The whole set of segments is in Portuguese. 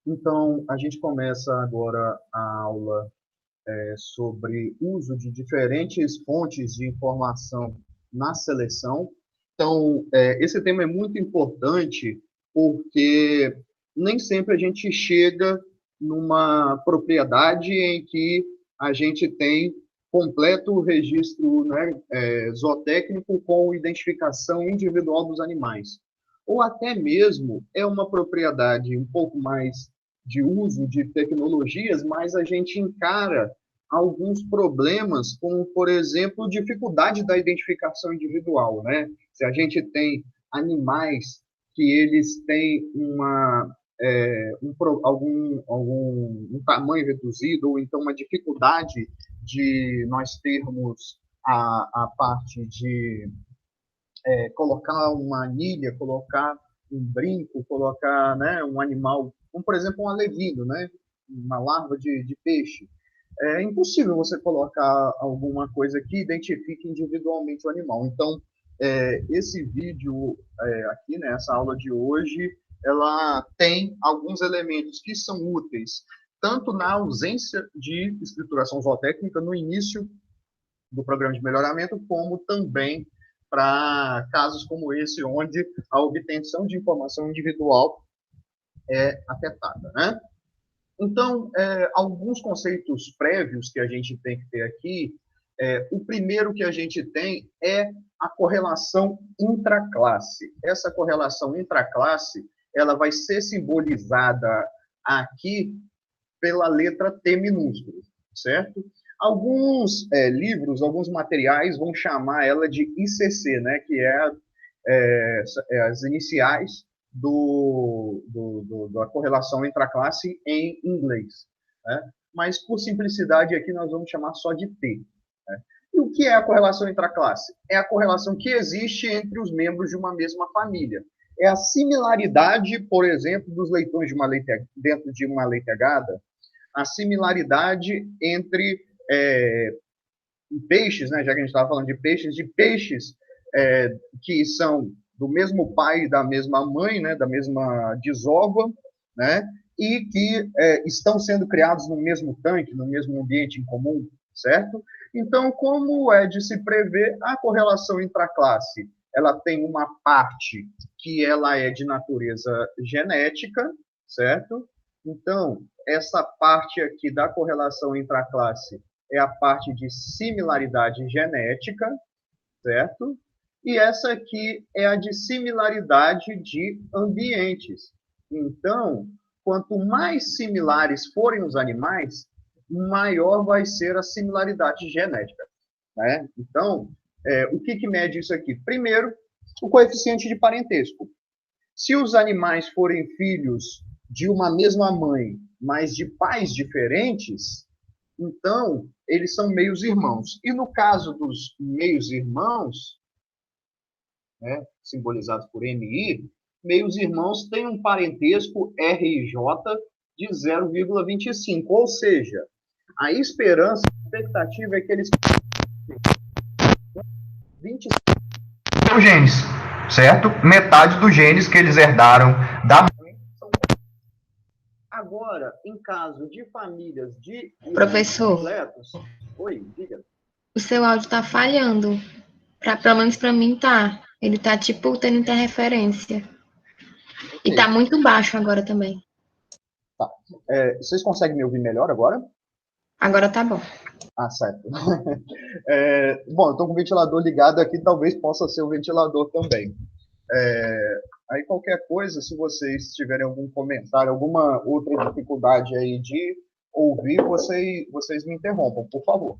Então, a gente começa agora a aula sobre uso de diferentes fontes de informação na seleção. Então, esse tema é muito importante porque nem sempre a gente chega numa propriedade em que a gente tem completo registro, né, zootécnico com identificação individual dos animais. Ou até mesmo é uma propriedade um pouco mais de uso de tecnologias, mas a gente encara alguns problemas, como, por exemplo, dificuldade da identificação individual, né? Se a gente tem animais que eles têm um tamanho reduzido, ou então uma dificuldade de nós termos a parte de colocar uma anilha, colocar um brinco, colocar, né, um animal, como por exemplo um alevino, né, uma larva de peixe. É impossível você colocar alguma coisa que identifique individualmente o animal. Então, esse vídeo aqui, né, essa aula de hoje, ela tem alguns elementos que são úteis, tanto na ausência de escrituração zootécnica no início do programa de melhoramento, como também para casos como esse, onde a obtenção de informação individual é afetada, né? Então, alguns conceitos prévios que a gente tem que ter aqui, o primeiro que a gente tem é a correlação intraclasse. Essa correlação intraclasse, ela vai ser simbolizada aqui pela letra T minúscula, certo? Alguns livros, alguns materiais vão chamar ela de ICC, né, que as iniciais da correlação intraclasse em inglês. Né? Mas, por simplicidade, aqui nós vamos chamar só de T. Né? E o que é a correlação intraclasse? É a correlação que existe entre os membros de uma mesma família. É a similaridade, por exemplo, dos leitões dentro de uma leitegada, a similaridade entre peixes, né, já que a gente estava falando de peixes que são do mesmo pai, da mesma mãe, né, da mesma desova, né, e que estão sendo criados no mesmo tanque, no mesmo ambiente em comum, certo? Então, como é de se prever, a correlação intraclasse, ela tem uma parte que ela é de natureza genética, certo? Então, essa parte aqui da correlação intraclasse é a parte de similaridade genética, certo? E essa aqui é a de similaridade de ambientes. Então, quanto mais similares forem os animais, maior vai ser a similaridade genética. Né? Então, o que mede isso aqui? Primeiro, o coeficiente de parentesco. Se os animais forem filhos de uma mesma mãe, mas de pais diferentes, então eles são meios irmãos. E no caso dos meios irmãos, né, simbolizados por MI, meios irmãos têm um parentesco RJ de 0,25, ou seja, a esperança, a expectativa é que eles 25 genes, certo? Metade dos genes que eles herdaram da mãe são. Agora, em caso de famílias de irmãos Professor, completos, oi, diga. o seu áudio tá falhando. Pelo menos pra mim tá. Ele tá tipo tendo interferência. E tá Ok, muito baixo agora também. tá. Vocês conseguem me ouvir melhor agora? Agora tá bom. Ah, certo. Bom, eu estou com o ventilador ligado aqui, talvez possa ser o ventilador também. Aí qualquer coisa, se vocês tiverem algum comentário, alguma outra dificuldade aí de ouvir, vocês me interrompam, por favor.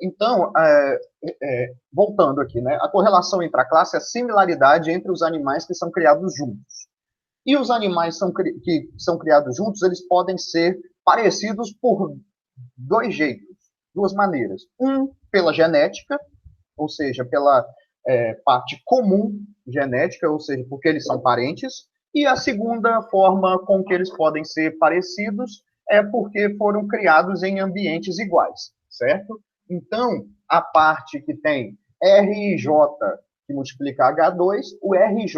Então, voltando aqui, né? A correlação intraclasse é a similaridade entre os animais que são criados juntos. E os animais que são criados juntos, eles podem ser parecidos por dois jeitos, duas maneiras. Pela genética, ou seja, pela parte comum genética, ou seja, porque eles são parentes. E a segunda forma com que eles podem ser parecidos é porque foram criados em ambientes iguais, certo? Então, a parte que tem RJ que multiplica H2, o RJ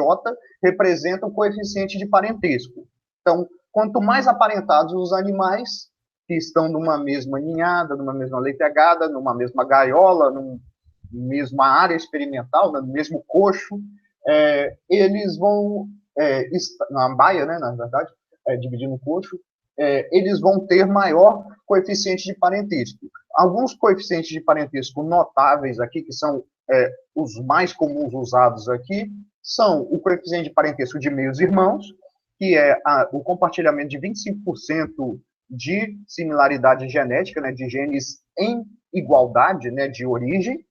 representa o coeficiente de parentesco. Então, Quanto mais aparentados os animais que estão numa mesma ninhada, numa mesma leitegada, numa mesma gaiola, numa mesma área experimental, no mesmo coxo, eles vão, na baia, né, na verdade, dividindo o coxo, eles vão ter maior coeficiente de parentesco. Alguns coeficientes de parentesco notáveis aqui, que são os mais comuns usados aqui, são o coeficiente de parentesco de meios irmãos, que é o compartilhamento de 25% de similaridade genética, né, de genes em igualdade, né, de origem,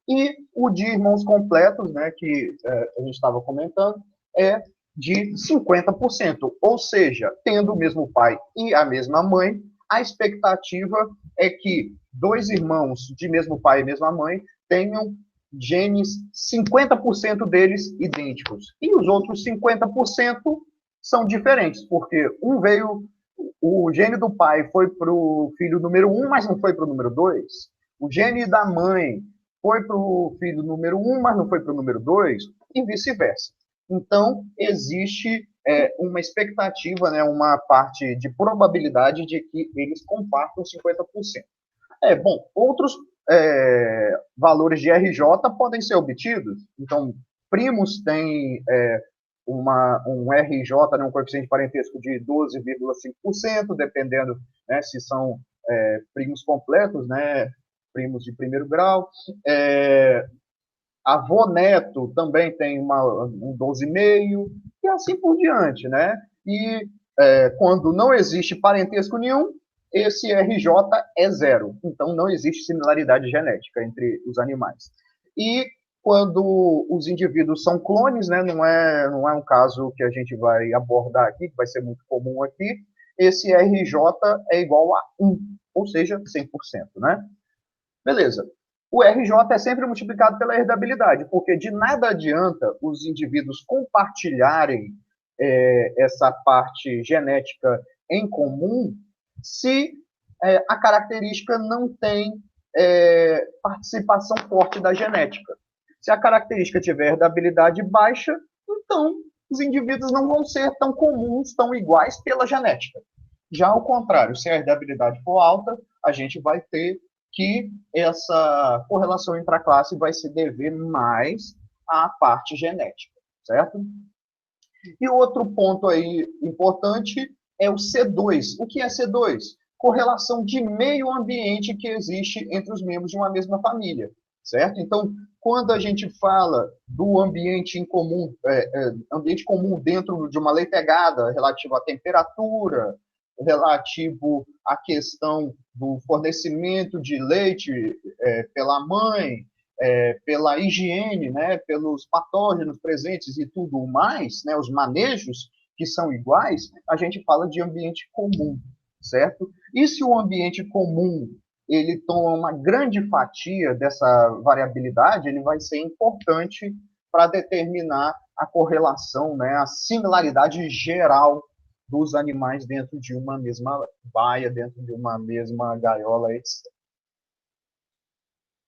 e o de irmãos completos, né, que a gente estava comentando, é de 50%. Ou seja, tendo o mesmo pai e a mesma mãe, a expectativa é que dois irmãos de mesmo pai e mesma mãe tenham genes, 50% deles idênticos. E os outros 50% são diferentes, porque o gene do pai foi para o filho número 1, mas não foi para o número 2. O gene da mãe foi para o filho número 1, mas não foi para o número 2, e vice-versa. Então, existe uma expectativa, né, uma parte de probabilidade de que eles compartam 50%. Bom, outros valores de RJ podem ser obtidos. Então, primos têm um RJ, né, um coeficiente de parentesco de 12,5%, dependendo, né, se são primos completos, né, primos de primeiro grau. Avô-neto também tem um 12,5%, e assim por diante, né? E quando não existe parentesco nenhum, esse RJ é zero. Então, não existe similaridade genética entre os animais. E quando os indivíduos são clones, né, não é um caso que a gente vai abordar aqui, que vai ser muito comum aqui, esse RJ é igual a 1, ou seja, 100%, né? Beleza. O RJ é sempre multiplicado pela herdabilidade, porque de nada adianta os indivíduos compartilharem essa parte genética em comum se a característica não tem participação forte da genética. Se a característica tiver herdabilidade baixa, então os indivíduos não vão ser tão comuns, tão iguais pela genética. Já ao contrário, se a herdabilidade for alta, a gente vai ter que essa correlação intraclasse vai se dever mais à parte genética, certo? E outro ponto aí importante é o C2. O que é C2? Correlação de meio ambiente que existe entre os membros de uma mesma família, certo? Então, quando a gente fala do ambiente em comum, ambiente comum dentro de uma leitegada relativo à temperatura, relativo à questão do fornecimento de leite pela mãe, pela higiene, né, pelos patógenos presentes e tudo mais, né, os manejos que são iguais, a gente fala de ambiente comum, certo? E se o ambiente comum ele toma uma grande fatia dessa variabilidade, ele vai ser importante para determinar a correlação, né, a similaridade geral dos animais dentro de uma mesma baia, dentro de uma mesma gaiola, etc.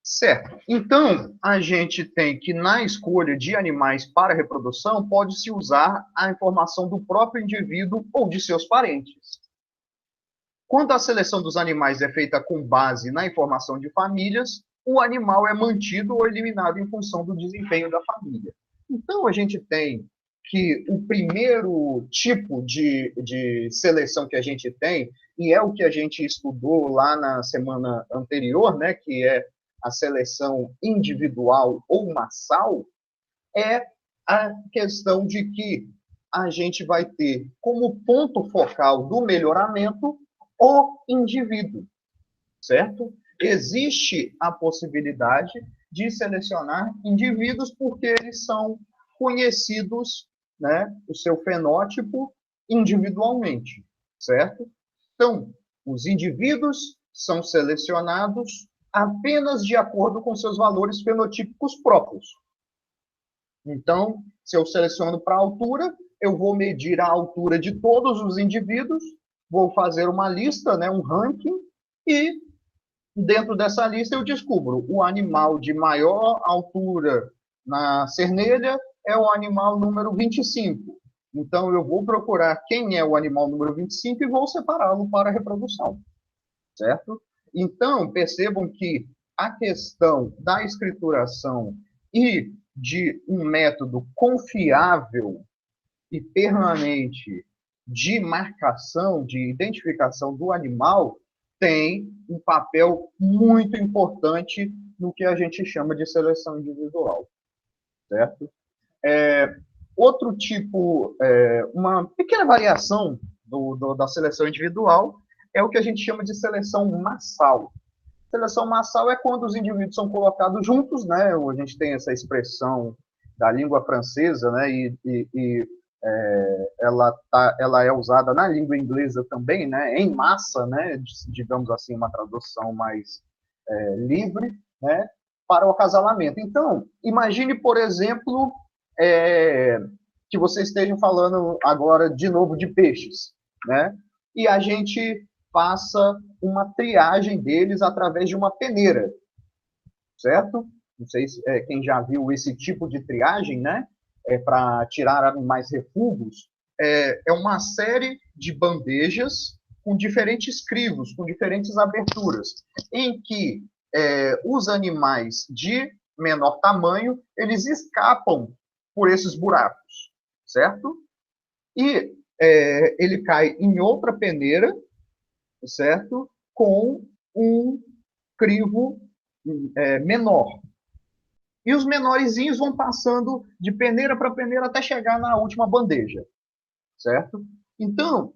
Certo. Então, a gente tem que, na escolha de animais para reprodução, pode-se usar a informação do próprio indivíduo ou de seus parentes. Quando a seleção dos animais é feita com base na informação de famílias, o animal é mantido ou eliminado em função do desempenho da família. Então, a gente tem que o primeiro tipo de seleção que a gente tem, e é o que a gente estudou lá na semana anterior, né, que é a seleção individual ou massal, é a questão de que a gente vai ter como ponto focal do melhoramento o indivíduo, certo? Existe a possibilidade de selecionar indivíduos porque eles são conhecidos, né, o seu fenótipo individualmente, certo? Então, os indivíduos são selecionados apenas de acordo com seus valores fenotípicos próprios. Então, se eu seleciono para altura, eu vou medir a altura de todos os indivíduos, vou fazer uma lista, né, um ranking, e dentro dessa lista eu descubro o animal de maior altura na cernelha é o animal número 25. Então, eu vou procurar quem é o animal número 25 e vou separá-lo para a reprodução, certo? Então, percebam que a questão da escrituração e de um método confiável e permanente de marcação, de identificação do animal, tem um papel muito importante no que a gente chama de seleção individual, certo? Outro tipo, uma pequena variação da seleção individual é o que a gente chama de seleção massal. Seleção massal é quando os indivíduos são colocados juntos, né? A gente tem essa expressão da língua francesa, né? Ela é usada na língua inglesa também, né? Em massa, né? Digamos assim, uma tradução mais livre, né? Para o acasalamento. Então, imagine, por exemplo, que vocês estejam falando agora de novo de peixes, né? E a gente faça uma triagem deles através de uma peneira, certo? Não sei se, quem já viu esse tipo de triagem, né? Para tirar animais refugos, é uma série de bandejas com diferentes crivos, com diferentes aberturas, em que os animais de menor tamanho, eles escapam por esses buracos, certo? E ele cai em outra peneira, certo? Com um crivo menor. E os menorzinhos vão passando de peneira para peneira até chegar na última bandeja, certo? Então,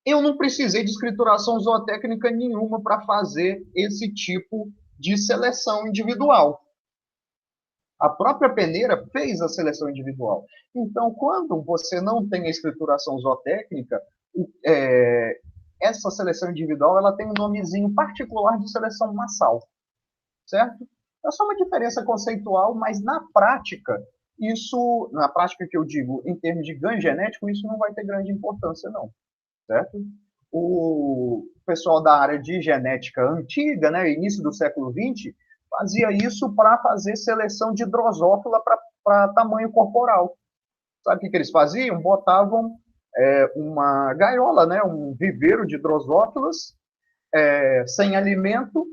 eu não precisei de escrituração zootécnica nenhuma para fazer esse tipo de seleção individual. A própria peneira fez a seleção individual. Então, quando você não tem a escrituração zootécnica, essa seleção individual ela tem um nomezinho particular de seleção massal, certo? É só uma diferença conceitual, mas na prática, na prática que eu digo, em termos de ganho genético, isso não vai ter grande importância, não, certo? O pessoal da área de genética antiga, né, início do século XX, fazia isso para fazer seleção de drosófila para tamanho corporal. Sabe o que eles faziam? Botavam uma gaiola, né, um viveiro de drosófilas sem alimento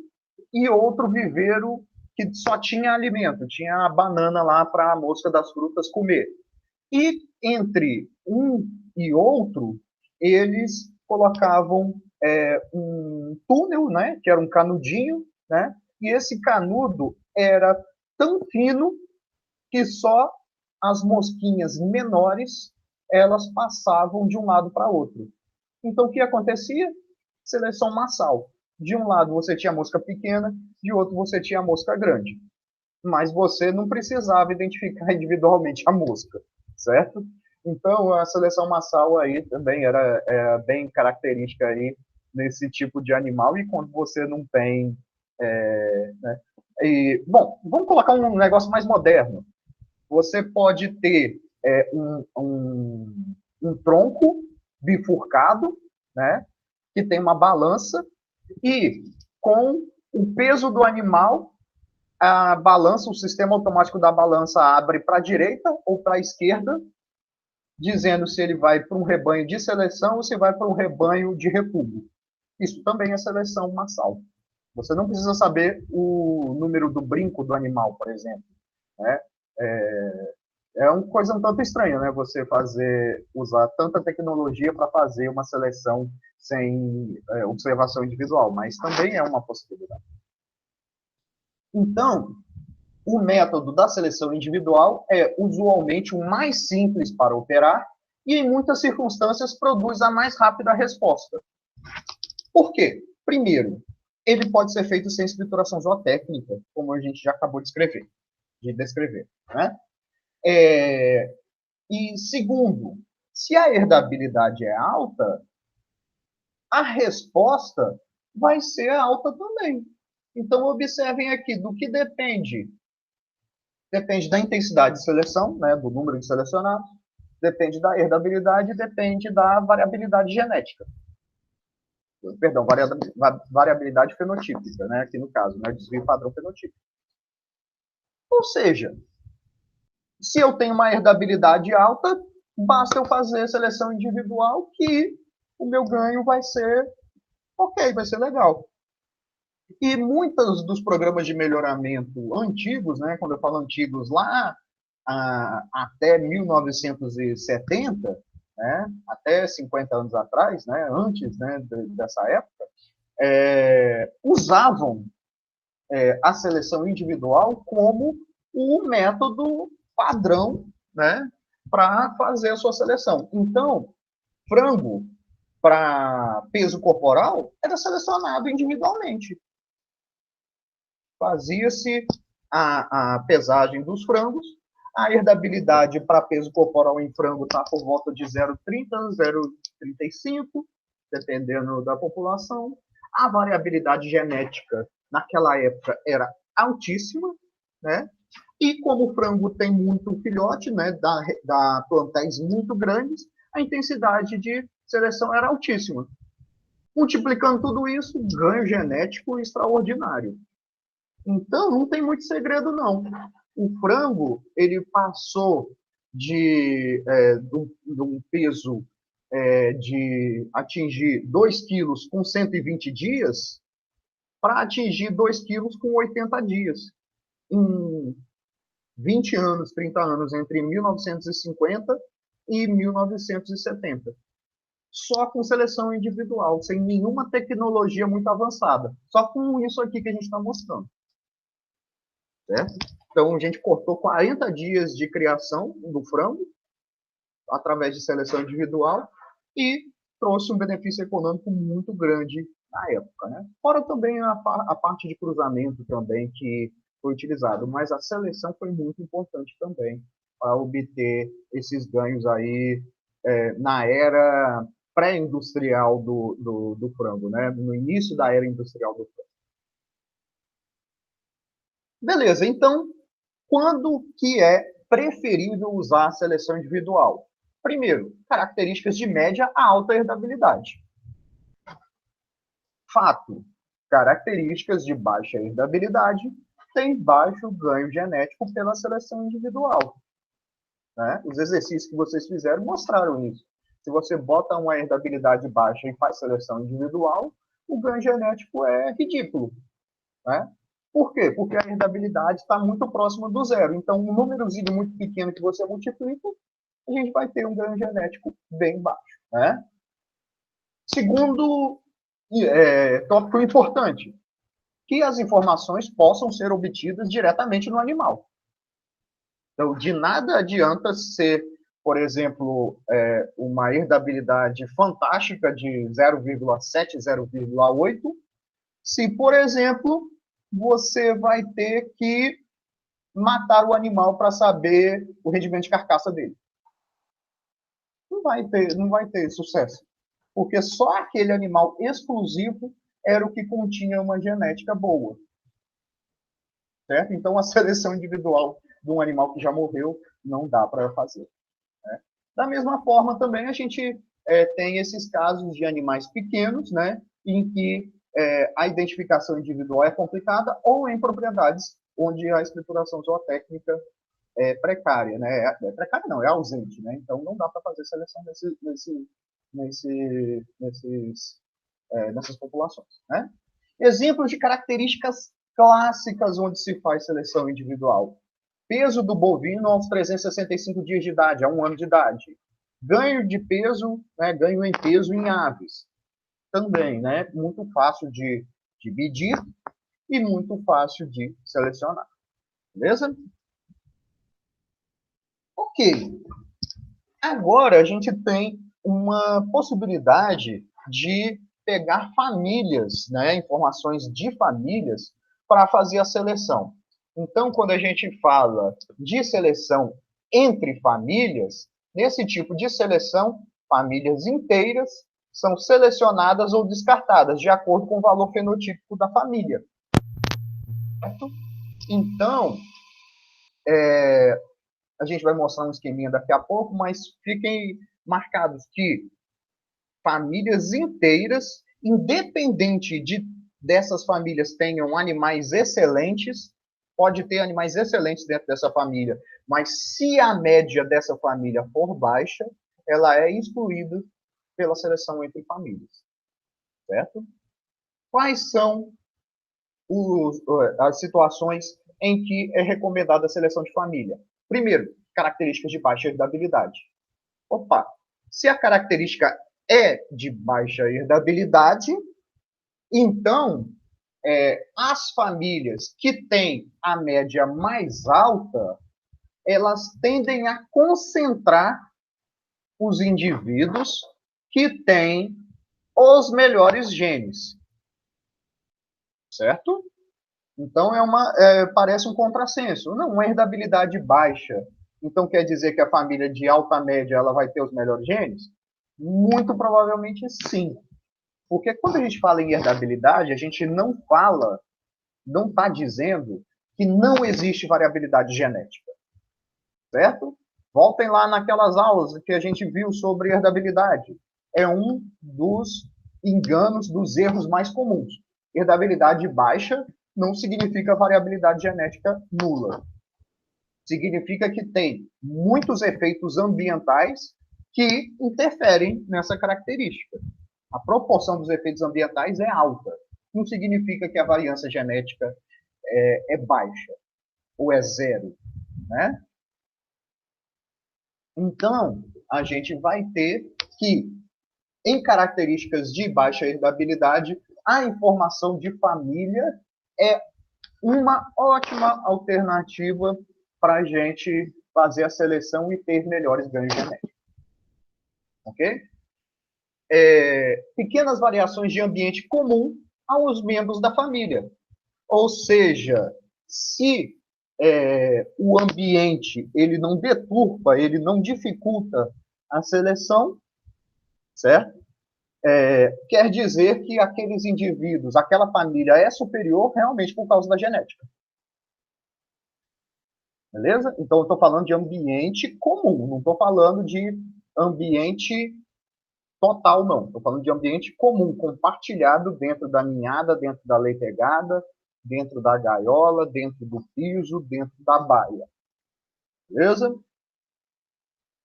e outro viveiro que só tinha alimento, tinha a banana lá para a mosca das frutas comer. E entre um e outro, eles colocavam um túnel, né, que era um canudinho, né, e esse canudo era tão fino que só as mosquinhas menores elas passavam de um lado para outro. Então, o que acontecia? Seleção massal. De um lado você tinha a mosca pequena, de outro você tinha a mosca grande. Mas você não precisava identificar individualmente a mosca, certo? Então, a seleção massal aí também era bem característica aí nesse tipo de animal, e quando você não tem... né? Bom, vamos colocar um negócio mais moderno. Você pode ter um tronco bifurcado, né? Que tem uma balança, e com o peso do animal, a balança, o sistema automático da balança abre para a direita ou para a esquerda, dizendo se ele vai para um rebanho de seleção ou se vai para um rebanho de refúgio. Isso também é seleção massal. Você não precisa saber o número do brinco do animal, por exemplo, né? É uma coisa um tanto estranha, né? Você usar tanta tecnologia para fazer uma seleção sem observação individual, mas também é uma possibilidade. Então, o método da seleção individual é usualmente o mais simples para operar e, em muitas circunstâncias, produz a mais rápida resposta. Por quê? Primeiro, ele pode ser feito sem escrituração zootécnica, como a gente já acabou de descrever, né? E segundo, se a herdabilidade é alta, a resposta vai ser alta também. Então, observem aqui do que depende. Depende da intensidade de seleção, né, do número de selecionados, depende da herdabilidade, depende da variabilidade genética. Perdão, variabilidade fenotípica, né, aqui no caso, né, desvio padrão fenotípico. Ou seja, se eu tenho uma herdabilidade alta, basta eu fazer seleção individual que o meu ganho vai ser ok, vai ser legal. E muitos dos programas de melhoramento antigos, né, quando eu falo antigos, lá até 1970, né, até 50 anos atrás, né, antes, né, dessa época, usavam a seleção individual como o método padrão, né, para fazer a sua seleção. Então, frango para peso corporal era selecionado individualmente. Fazia-se a pesagem dos frangos, a herdabilidade para peso corporal em frango está por volta de 0,30, 0,35, dependendo da população. A variabilidade genética naquela época era altíssima, né? E como o frango tem muito filhote, né, dá plantéis muito grandes, a intensidade de seleção era altíssima. Multiplicando tudo isso, ganho genético extraordinário. Então, não tem muito segredo, não. O frango, ele passou de um peso de atingir 2 quilos com 120 dias para atingir 2 quilos com 80 dias. Em 20 anos, 30 anos, entre 1950 e 1970. Só com seleção individual, sem nenhuma tecnologia muito avançada. Só com isso aqui que a gente está mostrando. Certo? Então, a gente cortou 40 dias de criação do frango, através de seleção individual, e trouxe um benefício econômico muito grande na época. Né? Fora também a parte de cruzamento também que foi utilizado, mas a seleção foi muito importante também para obter esses ganhos aí na era pré-industrial do frango, né? No início da era industrial do frango. Beleza, então, quando que é preferível usar a seleção individual? Primeiro, características de média a alta herdabilidade. Fato, características de baixa herdabilidade têm baixo ganho genético pela seleção individual. Né? Os exercícios que vocês fizeram mostraram isso. Se você bota uma herdabilidade baixa e faz seleção individual, o ganho genético é ridículo. Né? Por quê? Porque a herdabilidade está muito próxima do zero. Então, um númerozinho muito pequeno que você multiplica, a gente vai ter um ganho genético bem baixo. Né? Segundo tópico importante, que as informações possam ser obtidas diretamente no animal. Então, de nada adianta ser, por exemplo, uma herdabilidade fantástica de 0,7, 0,8, se, por exemplo, você vai ter que matar o animal para saber o rendimento de carcaça dele. Não vai ter sucesso. Porque só aquele animal exclusivo era o que continha uma genética boa. Certo? Então, a seleção individual de um animal que já morreu não dá para fazer. Né? Da mesma forma, também, a gente tem esses casos de animais pequenos, né, em que a identificação individual é complicada, ou em propriedades onde a escrituração zootécnica é precária, né? Precária não, é ausente, né? Então não dá para fazer seleção nessas populações, né? Exemplos de características clássicas onde se faz seleção individual. Peso do bovino aos 365 dias de idade, a 1 ano de idade. Ganho de peso, né, ganho em peso em aves. Também, né, muito fácil de medir e muito fácil de selecionar. Beleza? Ok. Agora a gente tem uma possibilidade de pegar famílias, né, informações de famílias, para fazer a seleção. Então, quando a gente fala de seleção entre famílias, nesse tipo de seleção, famílias inteiras são selecionadas ou descartadas de acordo com o valor fenotípico da família. Certo? Então, a gente vai mostrar um esqueminha daqui a pouco, mas fiquem marcados que famílias inteiras, independente dessas famílias tenham animais excelentes, pode ter animais excelentes dentro dessa família, Mas se a média dessa família for baixa, ela é excluída pela seleção entre famílias, certo? Quais são as situações em que é recomendada a seleção de família? Primeiro, características de baixa herdabilidade. Opa, se a característica é de baixa herdabilidade, então as famílias que têm a média mais alta, elas tendem a concentrar os indivíduos que têm os melhores genes, certo? Então, parece um contrassenso. Não, uma herdabilidade baixa. Então, quer dizer que a família de alta média ela vai ter os melhores genes? Muito provavelmente sim. Porque quando a gente fala em herdabilidade, a gente não está dizendo que não existe variabilidade genética, certo? Voltem lá naquelas aulas que a gente viu sobre herdabilidade. É um dos enganos, dos erros mais comuns. Herdabilidade baixa não significa variabilidade genética nula. Significa que tem muitos efeitos ambientais que interferem nessa característica. A proporção dos efeitos ambientais é alta. Não significa que a variância genética é baixa ou é zero, né? Então, a gente vai ter que, em características de baixa herdabilidade, a informação de família é uma ótima alternativa para a gente fazer a seleção e ter melhores ganhos genéticos. Ok? Pequenas variações de ambiente comum aos membros da família. Ou seja, se o ambiente ele não deturpa, ele não dificulta a seleção, certo? Quer dizer que aqueles indivíduos, aquela família é superior realmente por causa da genética. Beleza? Então, eu estou falando de ambiente comum, não estou falando de ambiente total, não. Estou falando de ambiente comum, compartilhado dentro da ninhada, dentro da leitegada, dentro da gaiola, dentro do piso, dentro da baia. Beleza?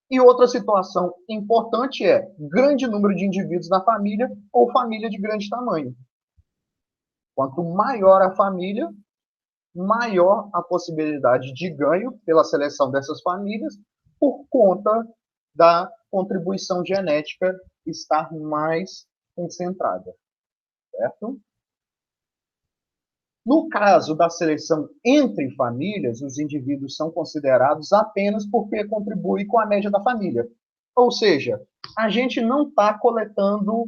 E outra situação importante é grande número de indivíduos na família ou família de grande tamanho. Quanto maior a família, maior a possibilidade de ganho pela seleção dessas famílias, por conta da contribuição genética estar mais concentrada, certo? No caso da seleção entre famílias, os indivíduos são considerados apenas porque contribuem com a média da família. Ou seja, a gente não está coletando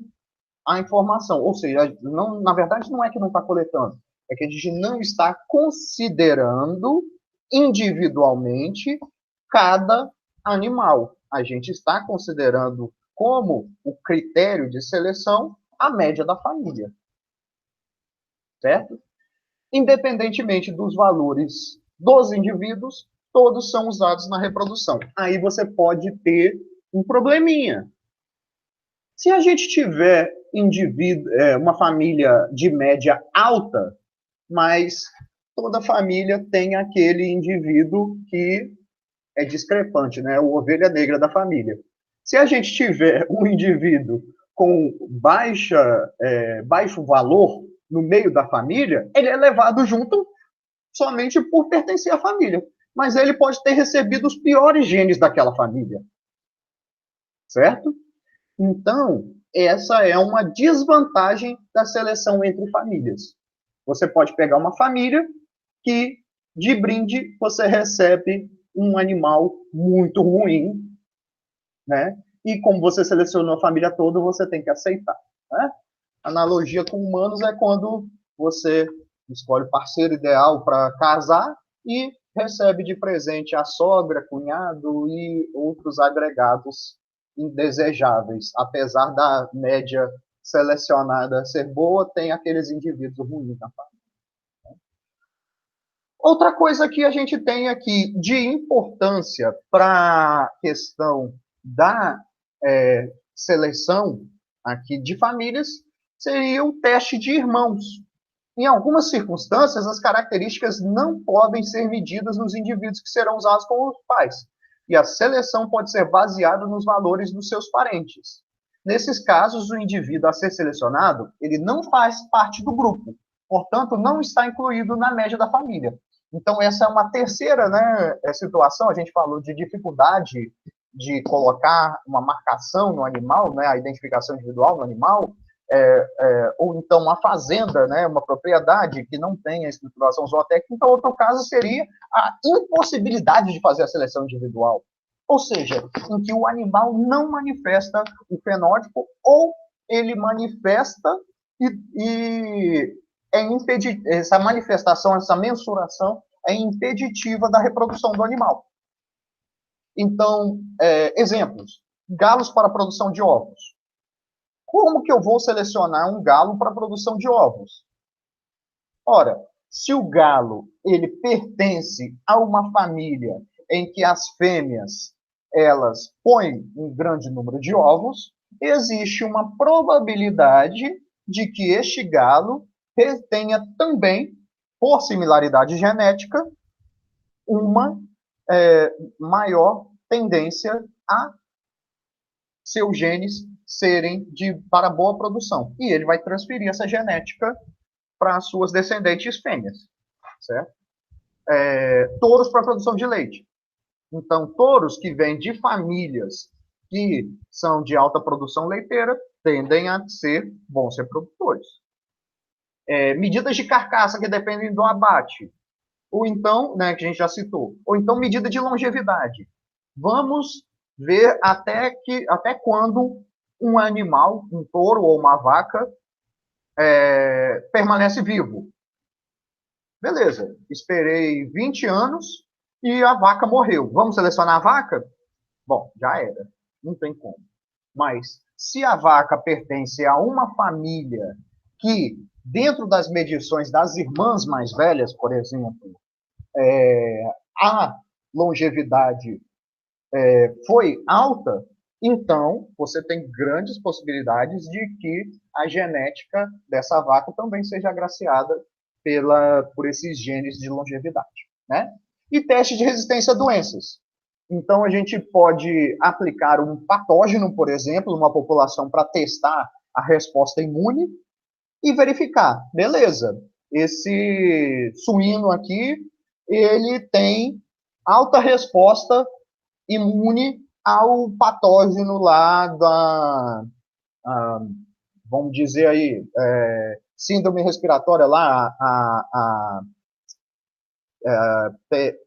a informação. Ou seja, não, na verdade, não é que não está coletando, é que a gente não está considerando individualmente cada animal. A gente está considerando como o critério de seleção a média da família. Certo? Independentemente dos valores dos indivíduos, todos são usados na reprodução. Aí você pode ter um probleminha. Se a gente tiver uma família de média alta, mas toda família tem aquele indivíduo que é discrepante, né? O ovelha negra da família. Se a gente tiver um indivíduo com baixo valor no meio da família, ele é levado junto somente por pertencer à família. Mas ele pode ter recebido os piores genes daquela família. Certo? Então, essa é uma desvantagem da seleção entre famílias. Você pode pegar uma família que, de brinde, você recebe um animal muito ruim, né? E como você selecionou a família toda, você tem que aceitar, né? A analogia com humanos é quando você escolhe o parceiro ideal para casar e recebe de presente a sogra, cunhado e outros agregados indesejáveis. Apesar da média selecionada ser boa, tem aqueles indivíduos ruins na família. Outra coisa que a gente tem aqui de importância para a questão da seleção aqui de famílias seria o teste de irmãos. Em algumas circunstâncias, as características não podem ser medidas nos indivíduos que serão usados como pais, e a seleção pode ser baseada nos valores dos seus parentes. Nesses casos, o indivíduo a ser selecionado, ele não faz parte do grupo, portanto, não está incluído na média da família. Então, essa é uma terceira, né, situação. A gente falou de dificuldade de colocar uma marcação no animal, né, a identificação individual no animal, ou então uma fazenda, né, uma propriedade que não tem a estruturação zootécnica. Então, outro caso seria a impossibilidade de fazer a seleção individual, ou seja, em que o animal não manifesta o fenótipo, ou ele manifesta e essa manifestação, essa mensuração é impeditiva da reprodução do animal. Então, exemplos, galos para a produção de ovos. Como que eu vou selecionar um galo para a produção de ovos? Ora, se o galo ele pertence a uma família em que as fêmeas elas põem um grande número de ovos, existe uma probabilidade de que este galo tenha também, por similaridade genética, uma maior tendência a seus genes serem para boa produção. E ele vai transferir essa genética para as suas descendentes fêmeas, certo? Touros para a produção de leite. Então, touros que vêm de famílias que são de alta produção leiteira tendem a ser bons reprodutores. Medidas de carcaça que dependem do abate, ou então, né, que a gente já citou, ou então medida de longevidade. Vamos ver até quando um animal, um touro ou uma vaca, permanece vivo. Beleza, esperei 20 anos e a vaca morreu. Vamos selecionar a vaca? Bom, já era, não tem como. Mas se a vaca pertence a uma família que, dentro das medições das irmãs mais velhas, por exemplo, a longevidade foi alta, então você tem grandes possibilidades de que a genética dessa vaca também seja agraciada por esses genes de longevidade, né? E teste de resistência a doenças. Então, a gente pode aplicar um patógeno, por exemplo, numa população para testar a resposta imune e verificar, beleza, esse suíno aqui, ele tem alta resposta imune ao patógeno lá vamos dizer aí, síndrome respiratória lá,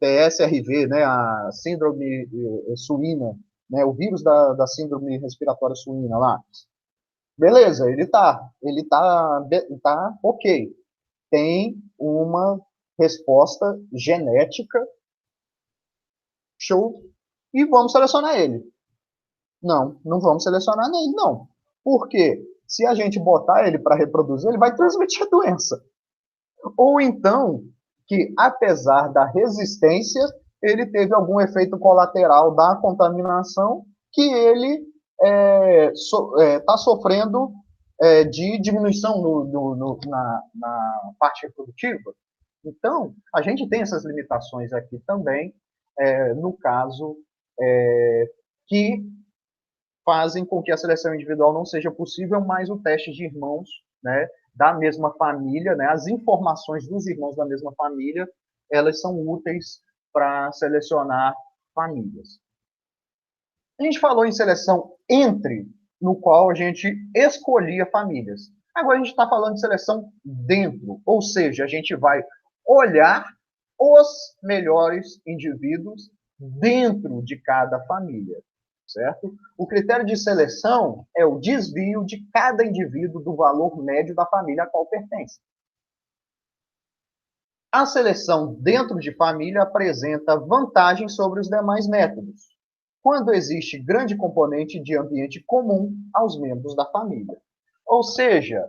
PSRV, né, a síndrome suína, né, o vírus da síndrome respiratória suína lá. Beleza, ele tá ok. Tem uma resposta genética, show, e vamos selecionar ele. Não vamos selecionar ele, não. Por quê? Se a gente botar ele para reproduzir, ele vai transmitir a doença. Ou então, que apesar da resistência, ele teve algum efeito colateral da contaminação que ele está sofrendo de diminuição na parte reprodutiva. Então, a gente tem essas limitações aqui também, no caso, que fazem com que a seleção individual não seja possível, mas o teste de irmãos, né, da mesma família, né, as informações dos irmãos da mesma família, elas são úteis para selecionar famílias. A gente falou em seleção entre, no qual a gente escolhia famílias. Agora a gente está falando de seleção dentro, ou seja, a gente vai olhar os melhores indivíduos dentro de cada família, certo? O critério de seleção é o desvio de cada indivíduo do valor médio da família a qual pertence. A seleção dentro de família apresenta vantagens sobre os demais métodos, quando existe grande componente de ambiente comum aos membros da família. Ou seja,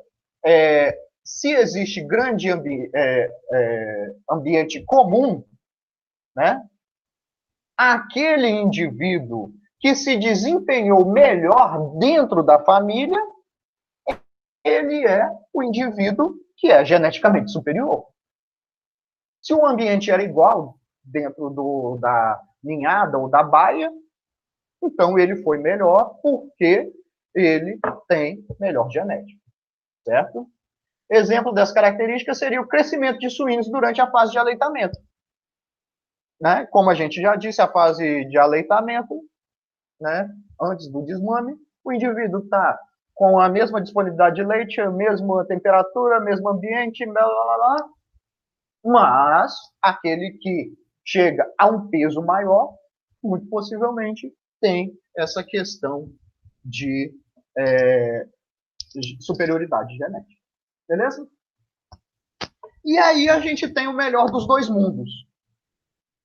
se existe grande ambiente comum, né, aquele indivíduo que se desempenhou melhor dentro da família, ele é o indivíduo que é geneticamente superior. Se o ambiente era igual dentro da ninhada ou da baia, então ele foi melhor porque ele tem melhor genética, certo? Exemplo dessa característica seria o crescimento de suínos durante a fase de aleitamento. Né? Como a gente já disse, a fase de aleitamento, né, antes do desmame, o indivíduo está com a mesma disponibilidade de leite, a mesma temperatura, mesmo ambiente, blá, blá, blá, mas aquele que chega a um peso maior, muito possivelmente tem essa questão de superioridade genética. Beleza? E aí a gente tem o melhor dos dois mundos.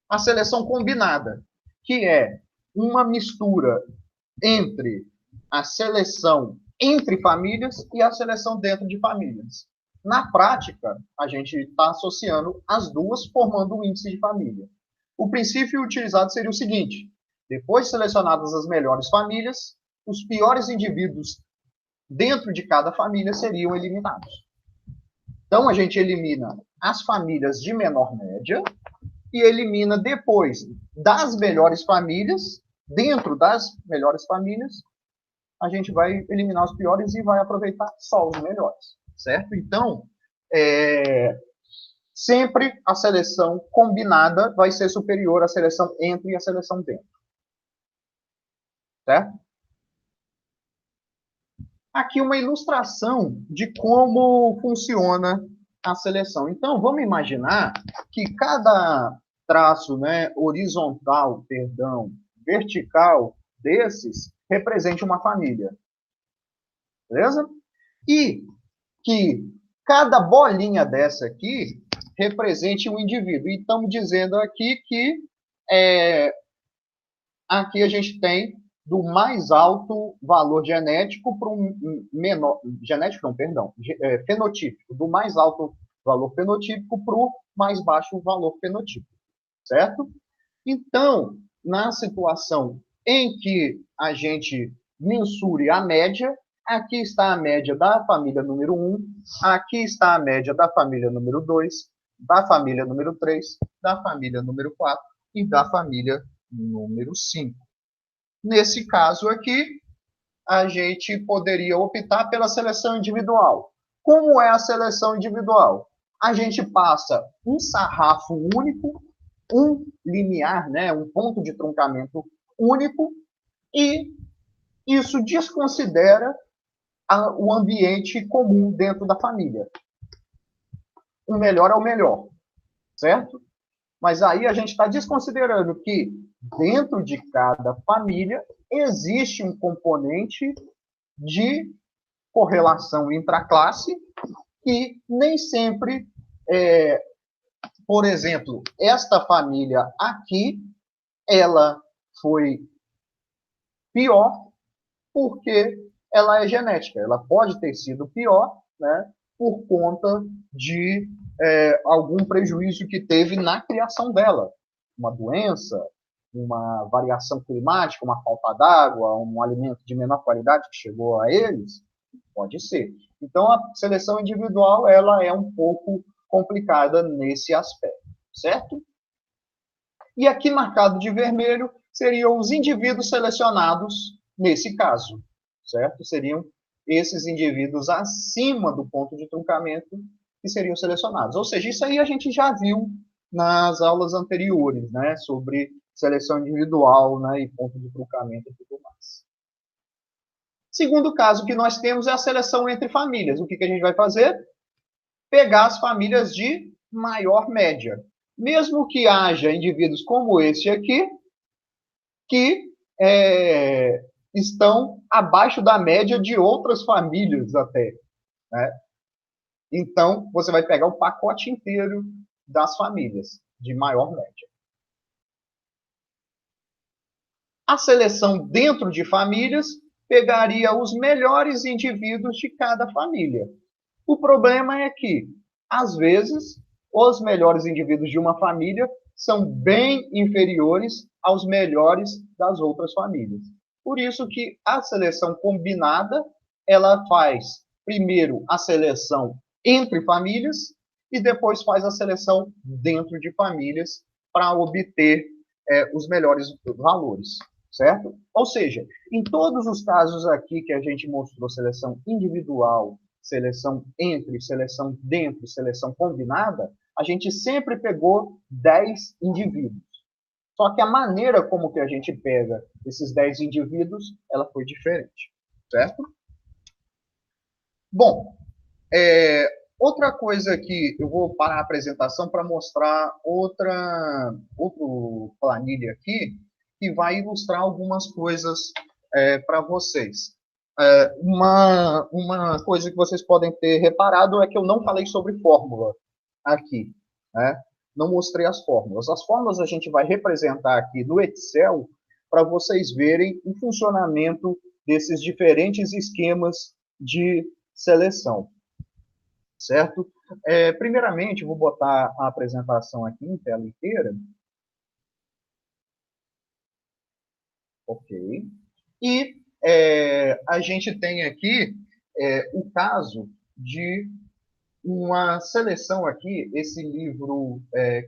A seleção combinada, que é uma mistura entre a seleção entre famílias e a seleção dentro de famílias. Na prática, a gente está associando as duas, formando um índice de família. O princípio utilizado seria o seguinte: depois de selecionadas as melhores famílias, os piores indivíduos dentro de cada família seriam eliminados. Então, a gente elimina as famílias de menor média e elimina depois das melhores famílias, dentro das melhores famílias, a gente vai eliminar os piores e vai aproveitar só os melhores, certo? Então, sempre a seleção combinada vai ser superior à seleção entre e à seleção dentro. Certo? Aqui uma ilustração de como funciona a seleção. Então, vamos imaginar que cada traço, né, horizontal, vertical desses represente uma família. Beleza? E que cada bolinha dessa aqui represente um indivíduo. E estamos dizendo aqui que aqui a gente tem do mais alto valor genético para um menor... Genético não, perdão. Fenotípico. Do mais alto valor fenotípico para o mais baixo valor fenotípico. Certo? Então, na situação em que a gente mensure a média, aqui está a média da família número 1, aqui está a média da família número 2, da família número 3, da família número 4 e da família número 5. Nesse caso aqui, a gente poderia optar pela seleção individual. Como é a seleção individual? A gente passa um sarrafo único, um limiar, né, um ponto de truncamento único, e isso desconsidera o ambiente comum dentro da família. O melhor é o melhor, certo? Mas aí a gente está desconsiderando que dentro de cada família existe um componente de correlação intraclasse que nem sempre, por exemplo, esta família aqui, ela foi pior porque ela é genética. Ela pode ter sido pior, né, por conta de algum prejuízo que teve na criação dela. Uma doença, uma variação climática, uma falta d'água, um alimento de menor qualidade que chegou a eles, pode ser. Então, a seleção individual ela é um pouco complicada nesse aspecto, certo? E aqui marcado de vermelho seriam os indivíduos selecionados nesse caso, certo? Seriam esses indivíduos acima do ponto de truncamento que seriam selecionados. Ou seja, isso aí a gente já viu nas aulas anteriores, né, sobre seleção individual, né, e ponto de truncamento e tudo mais. Segundo caso que nós temos é a seleção entre famílias. O que a gente vai fazer? Pegar as famílias de maior média. Mesmo que haja indivíduos como este aqui, que estão abaixo da média de outras famílias até. Né? Então, você vai pegar o pacote inteiro das famílias de maior média. A seleção dentro de famílias pegaria os melhores indivíduos de cada família. O problema é que, às vezes, os melhores indivíduos de uma família são bem inferiores aos melhores das outras famílias. Por isso que a seleção combinada, ela faz, primeiro, a seleção entre famílias e depois faz a seleção dentro de famílias para obter os melhores valores, certo? Ou seja, em todos os casos aqui que a gente mostrou seleção individual, seleção entre, seleção dentro, seleção combinada, a gente sempre pegou 10 indivíduos. Só que a maneira como que a gente pega esses 10 indivíduos, ela foi diferente, certo? Bom, outra coisa que eu vou parar a apresentação para mostrar outra planilha aqui, que vai ilustrar algumas coisas para vocês. Uma coisa que vocês podem ter reparado é que eu não falei sobre fórmula aqui, né? Não mostrei as fórmulas. As fórmulas a gente vai representar aqui no Excel para vocês verem o funcionamento desses diferentes esquemas de seleção, certo? Primeiramente, vou botar a apresentação aqui em tela inteira. Ok. E a gente tem aqui o caso de uma seleção aqui. Esse livro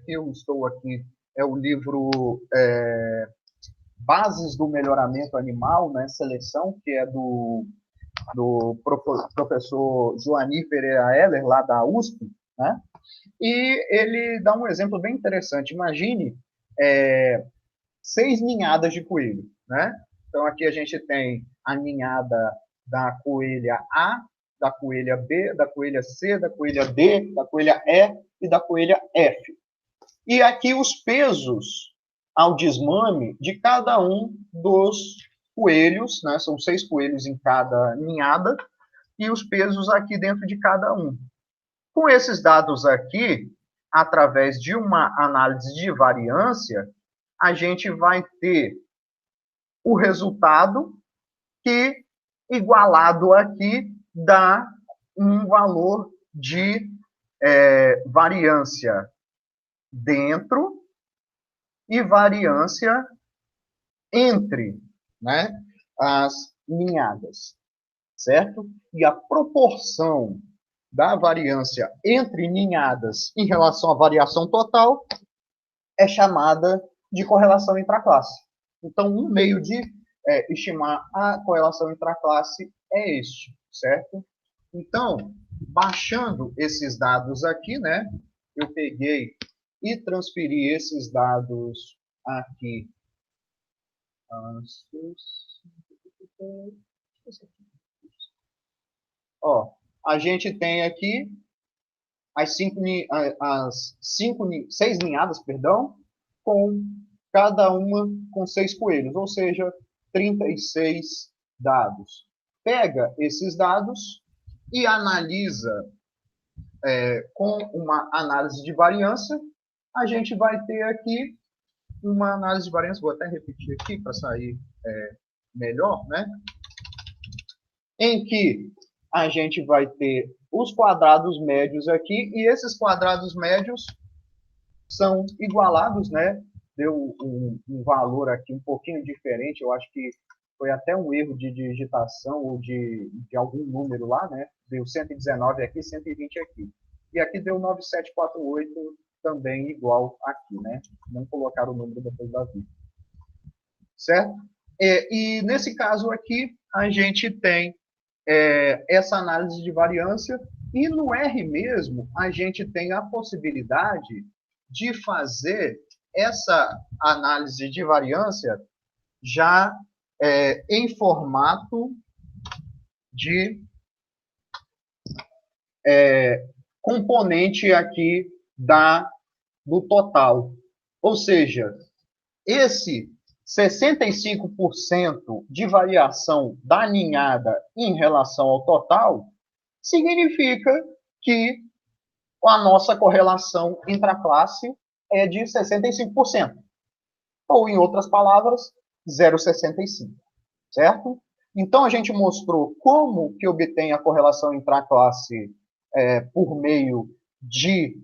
que eu estou aqui é o livro Bases do Melhoramento Animal, né, Seleção, que é do professor Joanir Pereira Heller, lá da USP, né? E ele dá um exemplo bem interessante. Imagine 6 ninhadas de coelho, né? Então, aqui a gente tem a ninhada da coelha A, da coelha B, da coelha C, da coelha D, da coelha E e da coelha F. E aqui os pesos ao desmame de cada um dos coelhos, né? São 6 coelhos em cada ninhada, e os pesos aqui dentro de cada um. Com esses dados aqui, através de uma análise de variância, a gente vai ter o resultado que, igualado aqui, dá um valor de variância dentro e variância entre, né, as ninhadas, certo? E a proporção da variância entre ninhadas em relação à variação total é chamada de correlação intraclasse. Então, um meio de estimar a correlação intraclasse é este, certo? Então, baixando esses dados aqui, né, eu peguei e transferi esses dados aqui. Ó, a gente tem aqui as 6 ninhadas, perdão, com cada uma com 6 coelhos, ou seja, 36 dados. Pega esses dados e analisa com uma análise de variância. A gente vai ter aqui uma análise de variância, vou até repetir aqui para sair melhor, né? Em que a gente vai ter os quadrados médios aqui, e esses quadrados médios são igualados, né? Deu um valor aqui um pouquinho diferente, eu acho que foi até um erro de digitação ou de algum número lá, né? Deu 119 aqui, 120 aqui. E aqui deu 9748 também igual aqui, né? Não colocaram o número depois da vírgula. Certo? E nesse caso aqui, a gente tem essa análise de variância, e no R mesmo, a gente tem a possibilidade de fazer essa análise de variância já em formato de componente aqui do total. Ou seja, esse 65% de variação da ninhada em relação ao total significa que a nossa correlação intraclasse é de 65%. Ou, em outras palavras, 0,65, certo? Então, a gente mostrou como que obtém a correlação intraclasse por meio de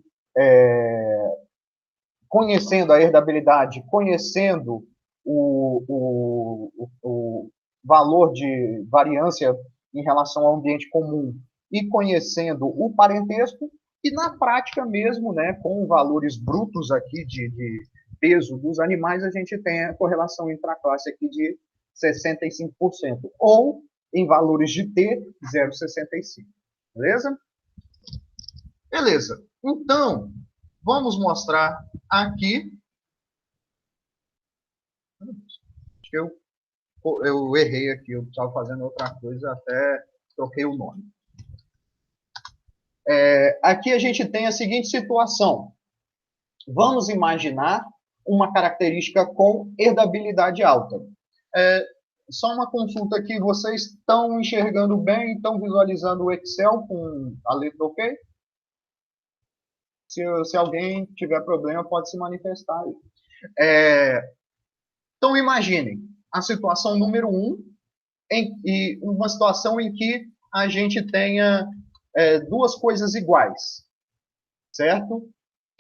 conhecendo a herdabilidade, conhecendo o valor de variância em relação ao ambiente comum e conhecendo o parentesco, e na prática mesmo, né, com valores brutos aqui de peso dos animais, a gente tem a correlação intraclasse aqui de 65%, ou em valores de T, 0,65. Beleza? Beleza. Então, vamos mostrar aqui. Acho que eu errei aqui, eu estava fazendo outra coisa, até troquei o nome. Aqui a gente tem a seguinte situação. Vamos imaginar uma característica com herdabilidade alta. Só uma consulta aqui, vocês estão enxergando bem, estão visualizando o Excel com a letra OK? Se alguém tiver problema, pode se manifestar aí. Então, imaginem a situação número 1, e uma situação em que a gente tenha duas coisas iguais, certo?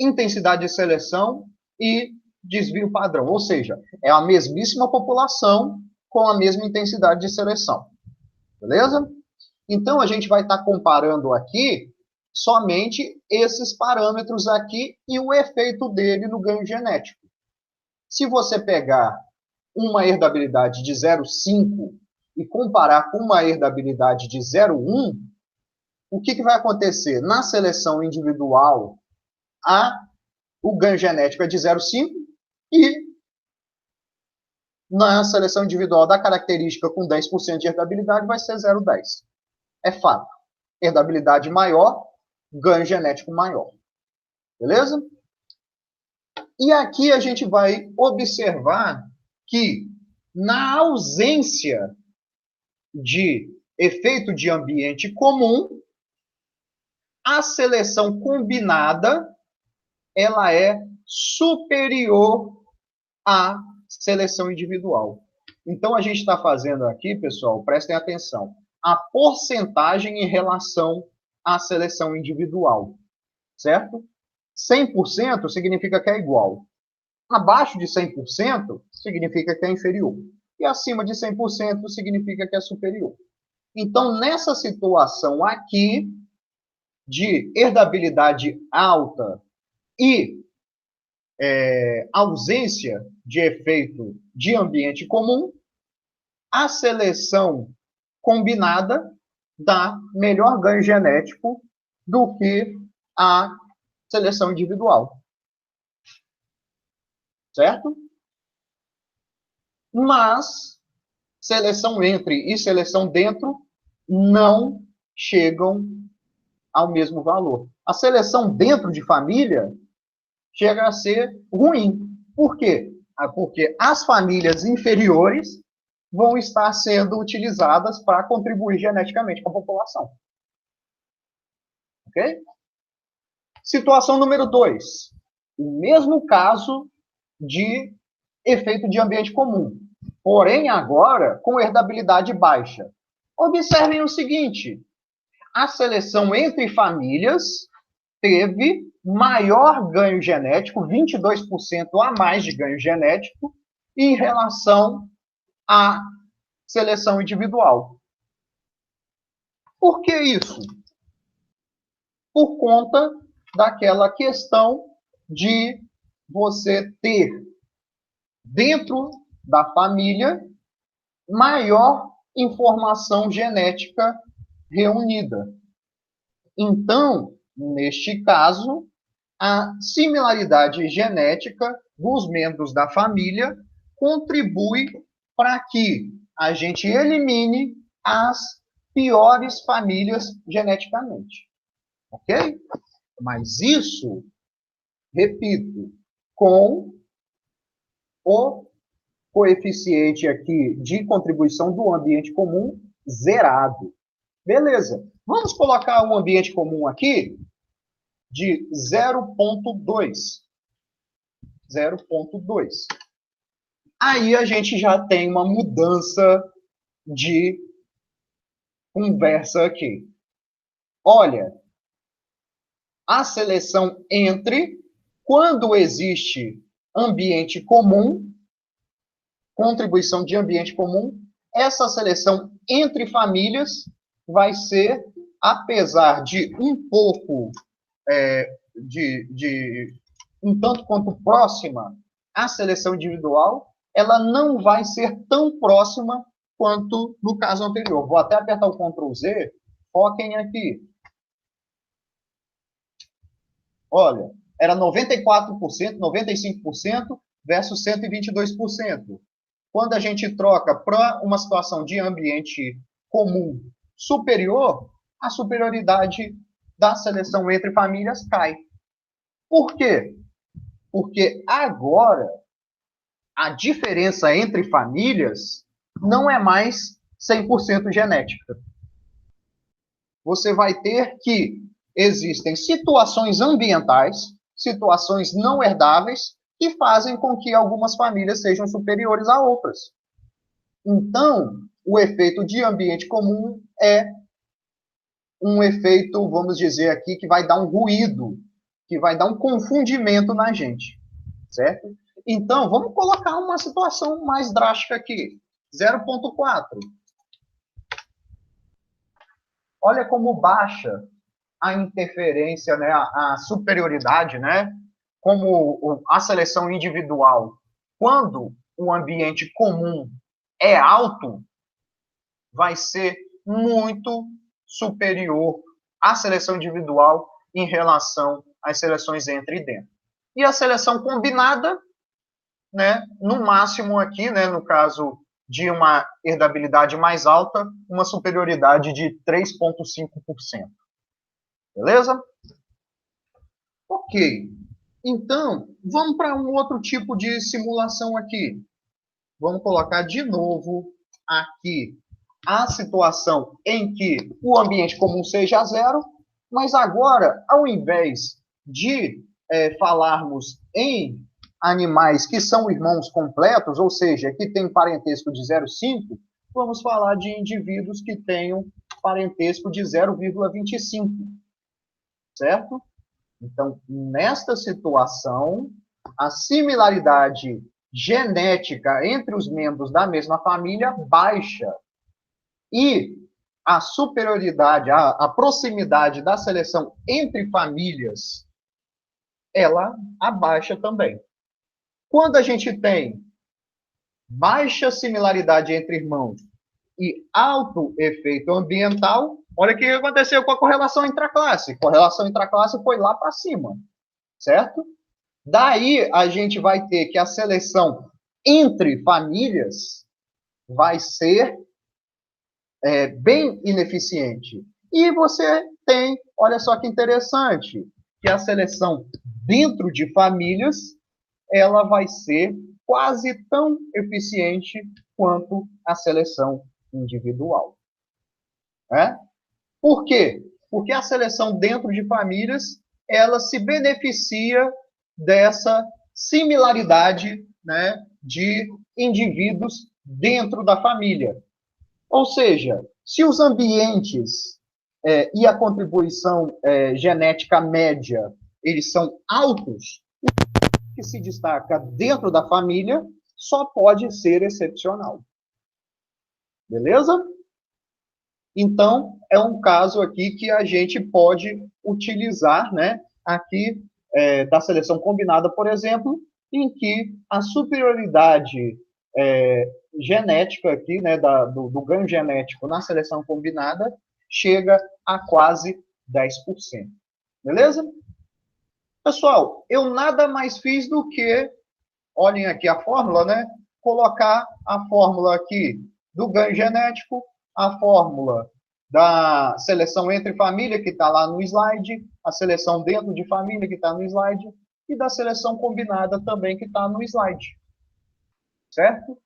Intensidade de seleção e desvio padrão, ou seja, é a mesmíssima população com a mesma intensidade de seleção, beleza? Então, a gente vai estar comparando aqui somente esses parâmetros aqui e o efeito dele no ganho genético. Se você pegar uma herdabilidade de 0,5 e comparar com uma herdabilidade de 0,1, o que vai acontecer? Na seleção individual, o ganho genético é de 0,5 e na seleção individual da característica com 10% de herdabilidade vai ser 0,10. É fato. Herdabilidade maior, ganho genético maior. Beleza? E aqui a gente vai observar que, na ausência de efeito de ambiente comum, a seleção combinada ela é superior à seleção individual. Então, a gente está fazendo aqui, pessoal, prestem atenção, a porcentagem em relação à seleção individual, certo? 100% significa que é igual. Abaixo de 100% significa que é inferior. E acima de 100% significa que é superior. Então, nessa situação aqui, de herdabilidade alta e ausência de efeito de ambiente comum, a seleção combinada dá melhor ganho genético do que a seleção individual. Certo? Mas seleção entre e seleção dentro não chegam ao mesmo valor. A seleção dentro de família chega a ser ruim. Por quê? Porque as famílias inferiores vão estar sendo utilizadas para contribuir geneticamente com a população. Ok? Situação número 2. O mesmo caso de efeito de ambiente comum. Porém, agora, com herdabilidade baixa. Observem o seguinte. A seleção entre famílias teve maior ganho genético, 22% a mais de ganho genético, em relação à seleção individual. Por que isso? Por conta daquela questão de você ter, dentro da família, maior informação genética reunida. Então, neste caso, a similaridade genética dos membros da família contribui para que a gente elimine as piores famílias geneticamente. Ok? Mas isso, repito, com o coeficiente aqui de contribuição do ambiente comum zerado. Beleza. Vamos colocar um ambiente comum aqui de 0,2. 0,2. Aí a gente já tem uma mudança de conversa aqui. Olha, a seleção entre, quando existe ambiente comum, contribuição de ambiente comum, essa seleção entre famílias vai ser apesar de um pouco, um tanto quanto próxima à seleção individual, ela não vai ser tão próxima quanto no caso anterior. Vou até apertar o Ctrl Z, foquem aqui. Olha, era 94%, 95% versus 122%. Quando a gente troca para uma situação de ambiente comum superior, a superioridade da seleção entre famílias cai. Por quê? Porque agora a diferença entre famílias não é mais 100% genética. Você vai ter que existem situações ambientais, situações não herdáveis, que fazem com que algumas famílias sejam superiores a outras. Então, o efeito de ambiente comum é um efeito, vamos dizer aqui, que vai dar um ruído, que vai dar um confundimento na gente, certo? Então, vamos colocar uma situação mais drástica aqui. 0,4. Olha como baixa a interferência, né, a superioridade, né, como a seleção individual. Quando o ambiente comum é alto, vai ser muito superior à seleção individual em relação às seleções entre e dentro. E a seleção combinada, né, no máximo aqui, né, no caso de uma herdabilidade mais alta, uma superioridade de 3,5%. Beleza? Ok. Então, vamos para um outro tipo de simulação aqui. Vamos colocar de novo aqui a situação em que o ambiente comum seja zero, mas agora, ao invés de falarmos em animais que são irmãos completos, ou seja, que têm parentesco de 0,5, vamos falar de indivíduos que tenham parentesco de 0,25, certo? Então, nesta situação, a similaridade genética entre os membros da mesma família baixa. E a superioridade, a proximidade da seleção entre famílias, ela abaixa também. Quando a gente tem baixa similaridade entre irmãos e alto efeito ambiental, olha o que aconteceu com a correlação intraclasse. A correlação intraclasse foi lá para cima, certo? Daí a gente vai ter que a seleção entre famílias vai ser bem ineficiente. E você tem, olha só que interessante, que a seleção dentro de famílias, ela vai ser quase tão eficiente quanto a seleção individual. Por quê? Porque a seleção dentro de famílias, ela se beneficia dessa similaridade, né, de indivíduos dentro da família. Ou seja, se os ambientes e a contribuição genética média, eles são altos, o que se destaca dentro da família só pode ser excepcional. Beleza? Então, é um caso aqui que a gente pode utilizar, né, aqui da seleção combinada, por exemplo, em que a superioridade genética aqui, né, do ganho genético na seleção combinada chega a quase 10%. Beleza? Pessoal, eu nada mais fiz do que, olhem aqui a fórmula, né, colocar a fórmula aqui do ganho genético, a fórmula da seleção entre família, que está lá no slide, a seleção dentro de família, que está no slide, e da seleção combinada também, que está no slide. Certo?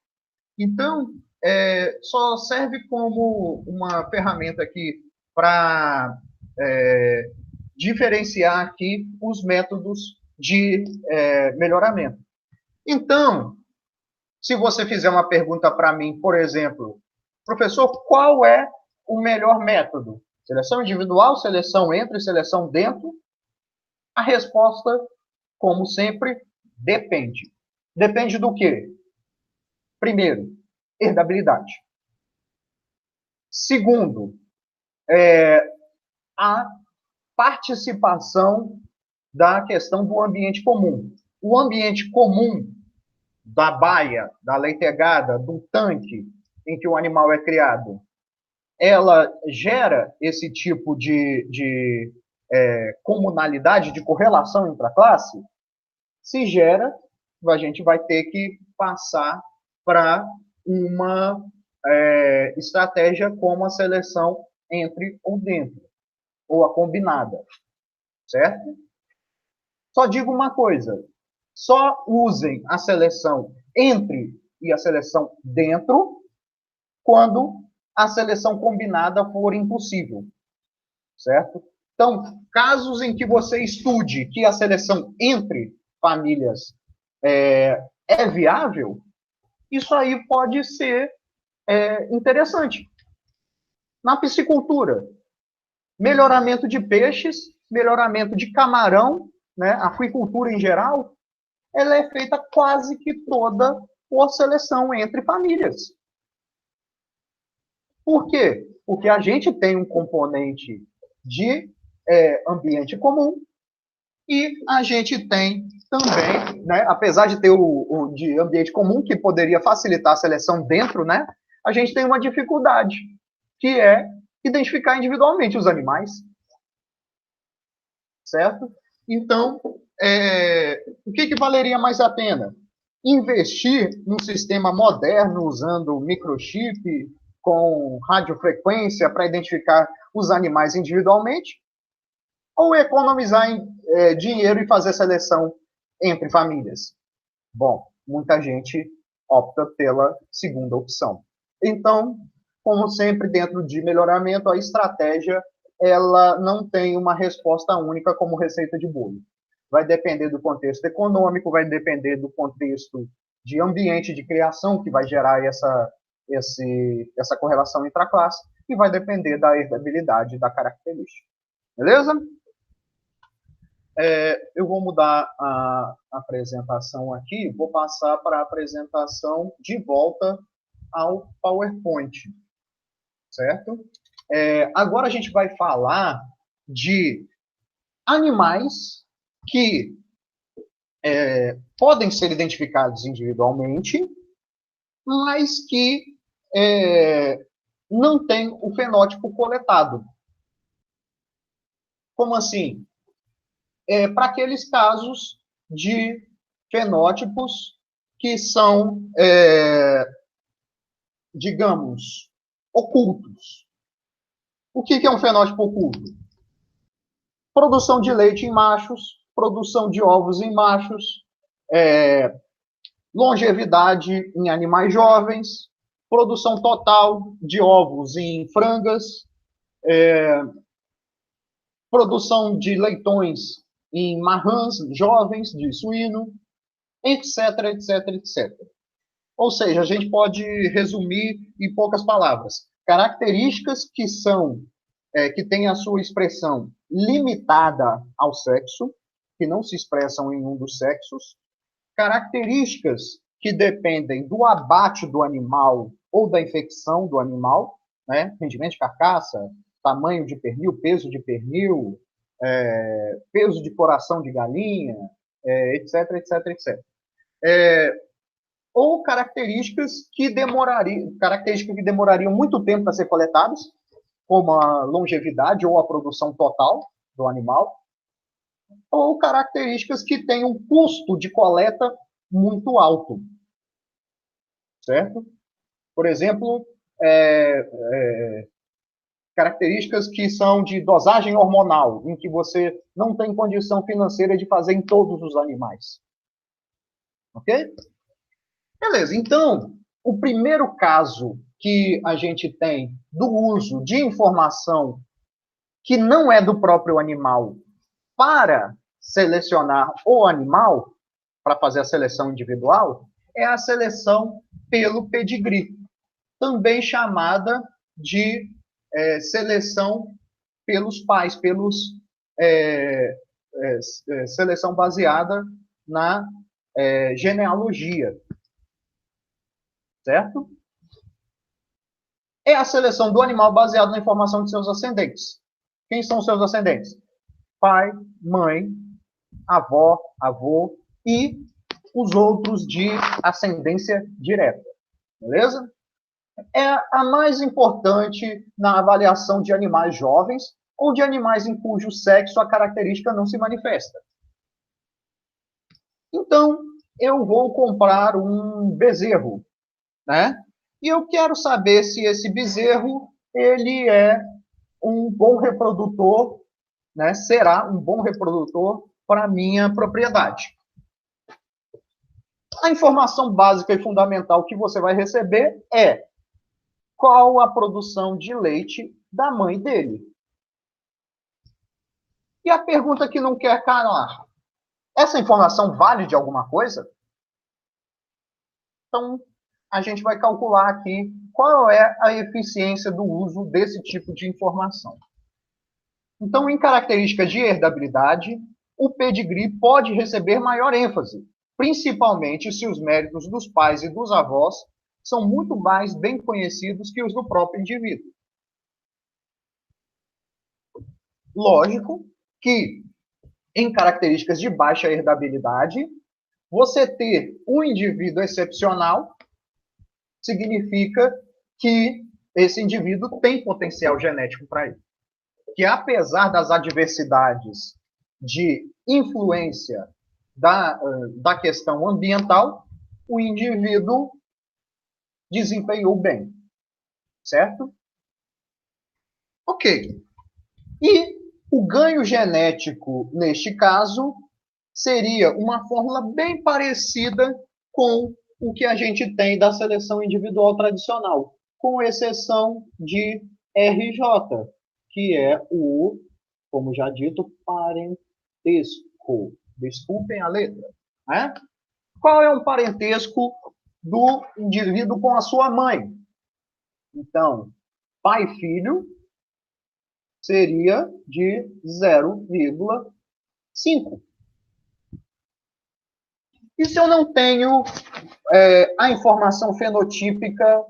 Então, só serve como uma ferramenta aqui para diferenciar aqui os métodos de melhoramento. Então, se você fizer uma pergunta para mim, por exemplo, professor, qual é o melhor método? Seleção individual, seleção entre, seleção dentro? A resposta, como sempre, depende. Depende do quê? Primeiro, herdabilidade. Segundo, a participação da questão do ambiente comum. O ambiente comum da baia, da leitegada, do tanque em que o animal é criado, ela gera esse tipo de comunalidade, de correlação entre a classe? Se gera, a gente vai ter que passar para uma estratégia como a seleção entre ou dentro, ou a combinada, certo? Só digo uma coisa, só usem a seleção entre e a seleção dentro quando a seleção combinada for impossível, certo? Então, casos em que você estude que a seleção entre famílias é viável, isso aí pode ser interessante. Na piscicultura, melhoramento de peixes, melhoramento de camarão, né, a aquicultura em geral, ela é feita quase que toda por seleção entre famílias. Por quê? Porque a gente tem um componente de ambiente comum e a gente tem também, né, apesar de ter o de ambiente comum, que poderia facilitar a seleção dentro, né, a gente tem uma dificuldade, que é identificar individualmente os animais. Certo? Então, o que valeria mais a pena? Investir num sistema moderno, usando microchip, com radiofrequência para identificar os animais individualmente, ou economizar dinheiro e fazer seleção entre famílias? Bom, muita gente opta pela segunda opção. Então, como sempre, dentro de melhoramento, a estratégia ela não tem uma resposta única como receita de bolo. Vai depender do contexto econômico, vai depender do contexto de ambiente de criação que vai gerar essa correlação intraclasse e vai depender da herdabilidade da característica. Beleza? Eu vou mudar a apresentação aqui, vou passar para a apresentação de volta ao PowerPoint, certo? Agora a gente vai falar de animais que podem ser identificados individualmente, mas que não têm o fenótipo coletado. Como assim? Para aqueles casos de fenótipos que são, digamos, ocultos. O que é um fenótipo oculto? Produção de leite em machos, produção de ovos em machos, longevidade em animais jovens, produção total de ovos em frangas, produção de leitões em marrãs jovens de suíno, etc, etc, etc. Ou seja, a gente pode resumir em poucas palavras. Características que que têm a sua expressão limitada ao sexo, que não se expressam em um dos sexos, características que dependem do abate do animal ou da infecção do animal, né? Rendimento de carcaça, tamanho de pernil, peso de pernil, peso de coração de galinha, etc, etc, etc. Ou características que demorariam muito tempo para ser coletadas, como a longevidade ou a produção total do animal, ou características que têm um custo de coleta muito alto, certo? Por exemplo, características que são de dosagem hormonal, em que você não tem condição financeira de fazer em todos os animais. Ok? Beleza, então, o primeiro caso que a gente tem do uso de informação que não é do próprio animal para selecionar o animal, para fazer a seleção individual, é a seleção pelo pedigree, também chamada de seleção pelos pais, seleção baseada na genealogia, certo? É a seleção do animal baseada na informação de seus ascendentes, Quem são os seus ascendentes? Pai, mãe, avó, avô e os outros de ascendência direta. Beleza? É a mais importante na avaliação de animais jovens ou de animais em cujo sexo a característica não se manifesta. Então, eu vou comprar um bezerro, né? E eu quero saber se esse bezerro ele é um bom reprodutor, né? Será um bom reprodutor para a minha propriedade. A informação básica e fundamental que você vai receber é qual a produção de leite da mãe dele. E a pergunta que não quer calar: essa informação vale de alguma coisa? Então, a gente vai calcular aqui qual é a eficiência do uso desse tipo de informação. Então, em características de herdabilidade, o pedigree pode receber maior ênfase, principalmente se os méritos dos pais e dos avós são muito mais bem conhecidos que os do próprio indivíduo. Lógico que, em características de baixa herdabilidade, você ter um indivíduo excepcional significa que esse indivíduo tem potencial genético para ele. Que apesar das adversidades de influência da questão ambiental, o indivíduo desempenhou bem. Certo? Ok. E o ganho genético, neste caso, seria uma fórmula bem parecida com o que a gente tem da seleção individual tradicional, com exceção de RJ, que é o, como já dito, parentesco. Desculpem a letra. Né? Qual é o parentesco do indivíduo com a sua mãe? Então, pai e filho seria de 0,5. E se eu não tenho a informação fenotípica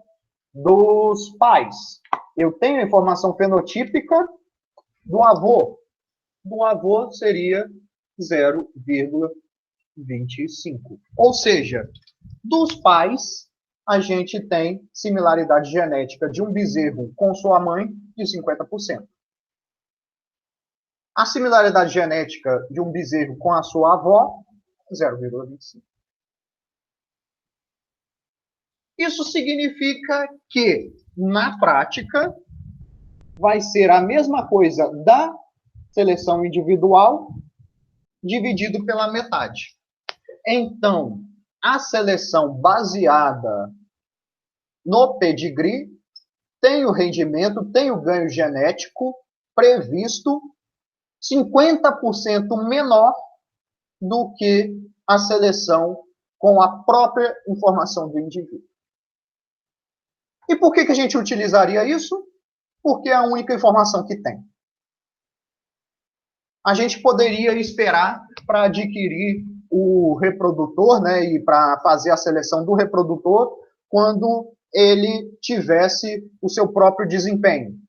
dos pais? Eu tenho a informação fenotípica do avô. Do avô seria 0,25. Ou seja, dos pais, a gente tem similaridade genética de um bezerro com sua mãe de 50%. A similaridade genética de um bezerro com a sua avó, 0,25. Isso significa que, na prática, vai ser a mesma coisa da seleção individual dividido pela metade. Então, a seleção baseada no pedigree tem o rendimento, tem o ganho genético previsto 50% menor do que a seleção com a própria informação do indivíduo. E por que a gente utilizaria isso? Porque é a única informação que tem. A gente poderia esperar para adquirir o reprodutor, né, e para fazer a seleção do reprodutor quando ele tivesse o seu próprio desempenho.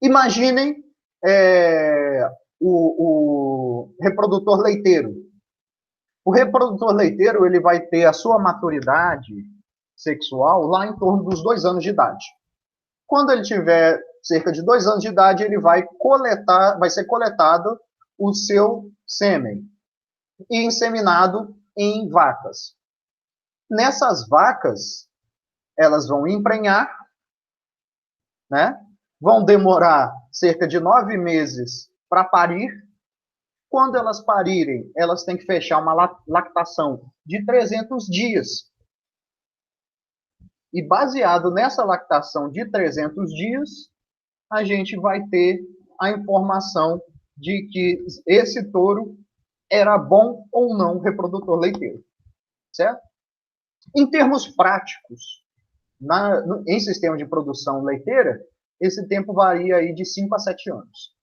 Imaginem o reprodutor leiteiro. O reprodutor leiteiro ele vai ter a sua maturidade sexual lá em torno dos 2 anos de idade. Quando ele tiver cerca de 2 anos de idade, ele vai ser coletado o seu sêmen e inseminado em vacas. Nessas vacas, elas vão emprenhar, né? Vão demorar cerca de 9 meses para parir. Quando elas parirem, elas têm que fechar uma lactação de 300 dias. E baseado nessa lactação de 300 dias, a gente vai ter a informação de que esse touro era bom ou não reprodutor leiteiro. Certo? Em termos práticos, em sistema de produção leiteira, esse tempo varia aí de 5 a 7 anos.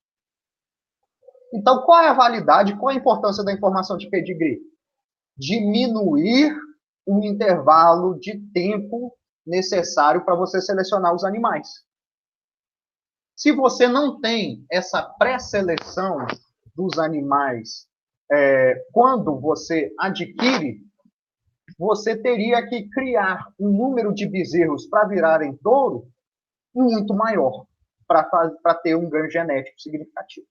Então, qual é a validade, qual a importância da informação de pedigree? Diminuir o intervalo de tempo necessário para você selecionar os animais. Se você não tem essa pré-seleção dos animais quando você adquire, você teria que criar um número de bezerros para virarem touro muito maior, para ter um ganho genético significativo.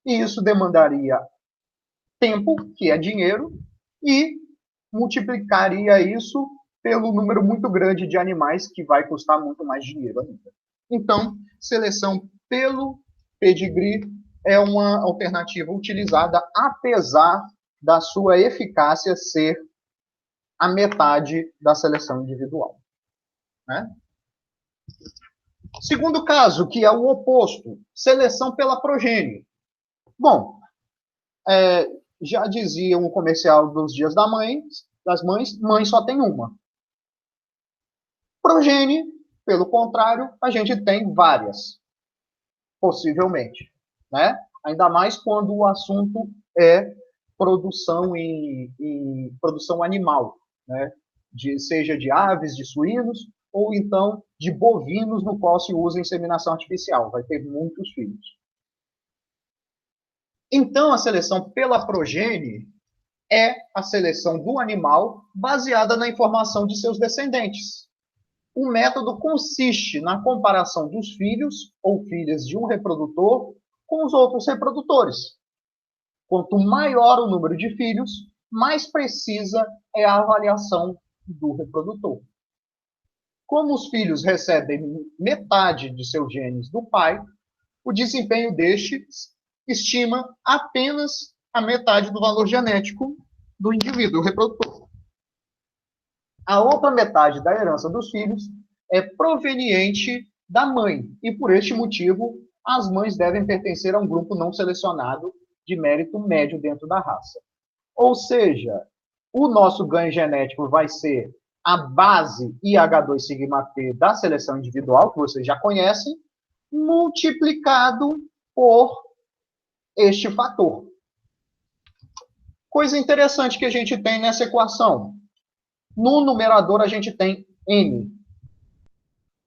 E isso demandaria tempo, que é dinheiro, e multiplicaria isso pelo número muito grande de animais, que vai custar muito mais dinheiro ainda. Então, seleção pelo pedigree é uma alternativa utilizada, apesar da sua eficácia ser a metade da seleção individual. Né? Segundo caso, que é o oposto, seleção pela progênie. Bom, já dizia um comercial dos Dias das Mães, mãe só tem uma. Progênie, pelo contrário, a gente tem várias, possivelmente, né? Ainda mais quando o assunto é produção produção animal, né? Seja de aves, de suínos, ou então de bovinos, no qual se usa inseminação artificial. Vai ter muitos filhos. Então, a seleção pela progênie é a seleção do animal baseada na informação de seus descendentes. O método consiste na comparação dos filhos ou filhas de um reprodutor com os outros reprodutores. Quanto maior o número de filhos, mais precisa é a avaliação do reprodutor. Como os filhos recebem metade de seus genes do pai, o desempenho destes estima apenas a metade do valor genético do indivíduo, o reprodutor. A outra metade da herança dos filhos é proveniente da mãe, e por este motivo, as mães devem pertencer a um grupo não selecionado de mérito médio dentro da raça. Ou seja, o nosso ganho genético vai ser a base IH2 sigma P da seleção individual, que vocês já conhecem, multiplicado por este fator. Coisa interessante que a gente tem nessa equação. No numerador, a gente tem N.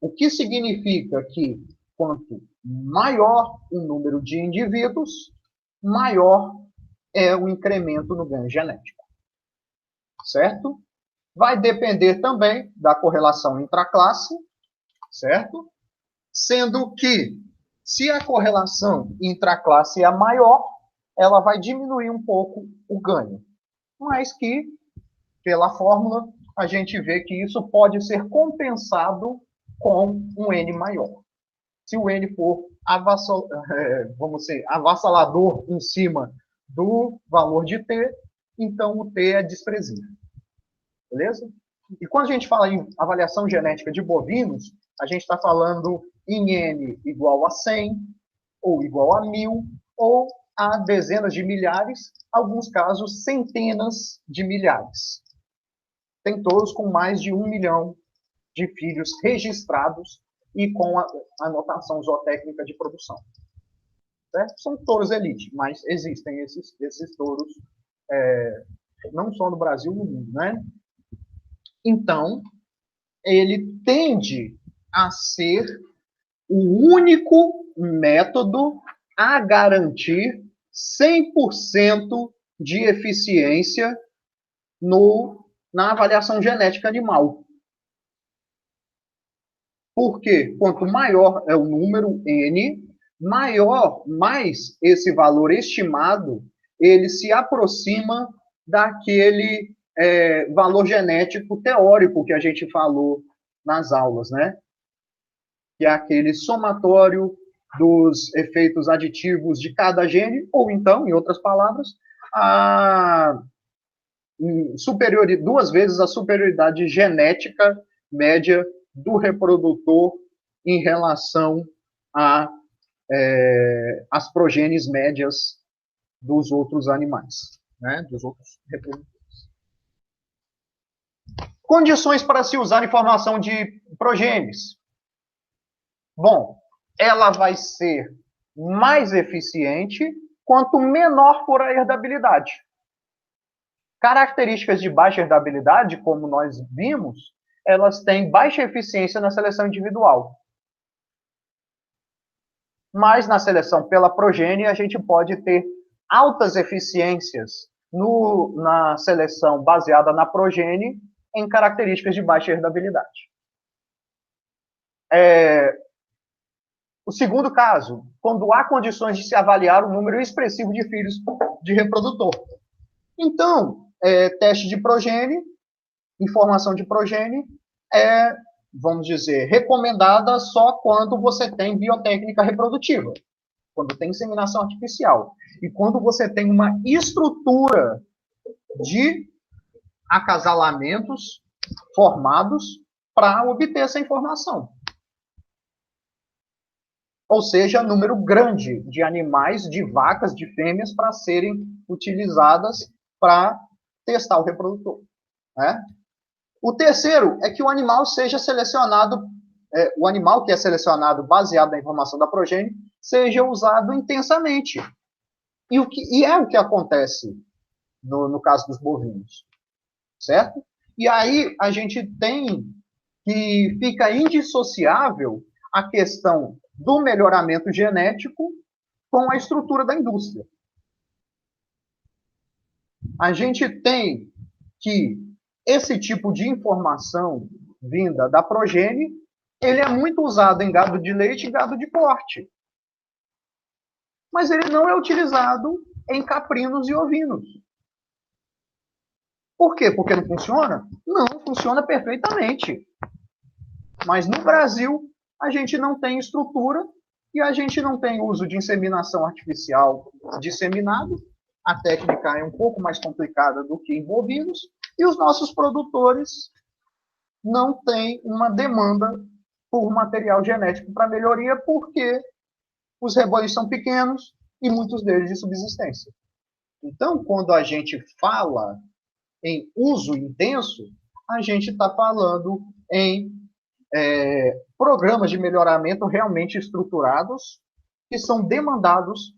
O que significa que quanto maior o número de indivíduos, maior é o incremento no ganho genético. Certo? Vai depender também da correlação intraclasse, certo? Sendo que, se a correlação intraclasse é maior, ela vai diminuir um pouco o ganho. Mas que, pela fórmula, a gente vê que isso pode ser compensado com um N maior. Se o N for avassalador em cima do valor de T, então o T é desprezível. Beleza? E quando a gente fala em avaliação genética de bovinos, a gente está falando em N igual a 100, ou igual a 1000, ou a dezenas de milhares, alguns casos centenas de milhares. Tem touros com mais de 1 milhão de filhos registrados e com a anotação zootécnica de produção. Certo? São touros elite, mas existem esses touros não só no Brasil, no mundo, né? Então, ele tende a ser o único método a garantir 100% de eficiência na avaliação genética animal. Porque quanto maior é o número N, mais esse valor estimado, ele se aproxima daquele valor genético teórico que a gente falou nas aulas, né? Que é aquele somatório dos efeitos aditivos de cada gene, ou então, em outras palavras, duas vezes a superioridade genética média do reprodutor em relação às progenes médias dos outros animais, né? Dos outros reprodutores. Condições para se usar informação de progenes. Bom, ela vai ser mais eficiente quanto menor for a herdabilidade. Características de baixa herdabilidade, como nós vimos, elas têm baixa eficiência na seleção individual. Mas na seleção pela progênie, a gente pode ter altas eficiências na seleção baseada na progênie em características de baixa herdabilidade. O segundo caso, quando há condições de se avaliar o número expressivo de filhos de reprodutor. Então, teste de progênie, informação de progênie, vamos dizer, recomendada só quando você tem biotécnica reprodutiva, quando tem inseminação artificial. E quando você tem uma estrutura de acasalamentos formados para obter essa informação. Ou seja, número grande de animais, de vacas, de fêmeas, para serem utilizadas para testar o reprodutor. Né? O terceiro é que o animal seja selecionado, o animal que é selecionado baseado na informação da progênie, seja usado intensamente. E é o que acontece no caso dos bovinos. Certo? E aí a gente tem que fica indissociável a questão do melhoramento genético com a estrutura da indústria. A gente tem que esse tipo de informação vinda da progênie, ele é muito usado em gado de leite e gado de corte. Mas ele não é utilizado em caprinos e ovinos. Por quê? Porque não funciona? Não, funciona perfeitamente. Mas no Brasil, a gente não tem estrutura e a gente não tem uso de inseminação artificial disseminado. A técnica é um pouco mais complicada do que em bovinos. E os nossos produtores não têm uma demanda por material genético para melhoria porque os rebanhos são pequenos e muitos deles de subsistência. Então, quando a gente fala em uso intenso, a gente está falando em programas de melhoramento realmente estruturados que são demandados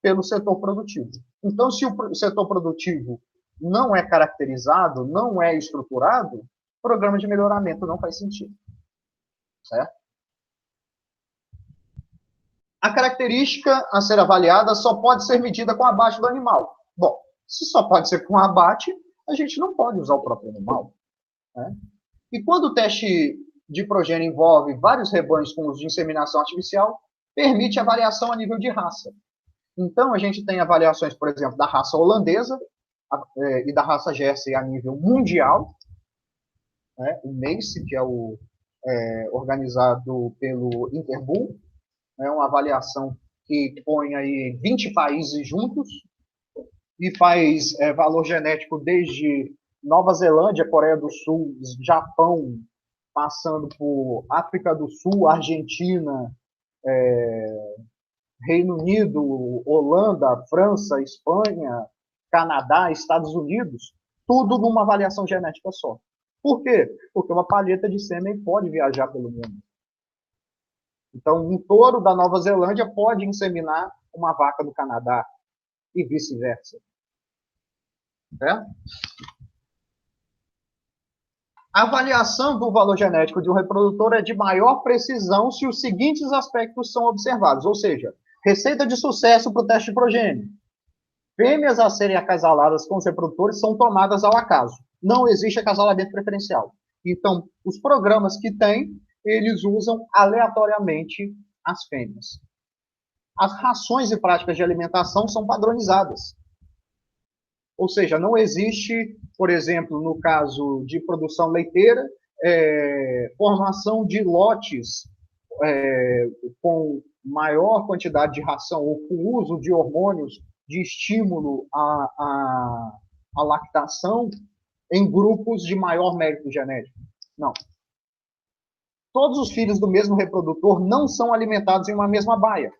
pelo setor produtivo. Então, se o setor produtivo não é caracterizado, não é estruturado, o programa de melhoramento não faz sentido. Certo? A característica a ser avaliada só pode ser medida com abate do animal. Bom, se só pode ser com abate, a gente não pode usar o próprio animal. Né? E quando o teste de progênie envolve vários rebanhos com uso de inseminação artificial, permite a variação a nível de raça. Então, a gente tem avaliações, por exemplo, da raça holandesa e da raça Jersey a nível mundial, né? O MACE, que é organizado pelo Interbull, é uma avaliação que põe aí 20 países juntos e faz valor genético desde Nova Zelândia, Coreia do Sul, Japão, passando por África do Sul, Argentina, Reino Unido, Holanda, França, Espanha, Canadá, Estados Unidos, tudo numa avaliação genética só. Por quê? Porque uma palheta de sêmen pode viajar pelo mundo. Então, um touro da Nova Zelândia pode inseminar uma vaca do Canadá e vice-versa. A avaliação do valor genético de um reprodutor é de maior precisão se os seguintes aspectos são observados, ou seja, receita de sucesso para o teste de progênie. Fêmeas a serem acasaladas com os reprodutores são tomadas ao acaso. Não existe acasalamento preferencial. Então, os programas que têm, eles usam aleatoriamente as fêmeas. As rações e práticas de alimentação são padronizadas. Ou seja, não existe, por exemplo, no caso de produção leiteira, formação de lotes com maior quantidade de ração ou com uso de hormônios de estímulo à lactação em grupos de maior mérito genético. Não. Todos os filhos do mesmo reprodutor não são alimentados em uma mesma baia. O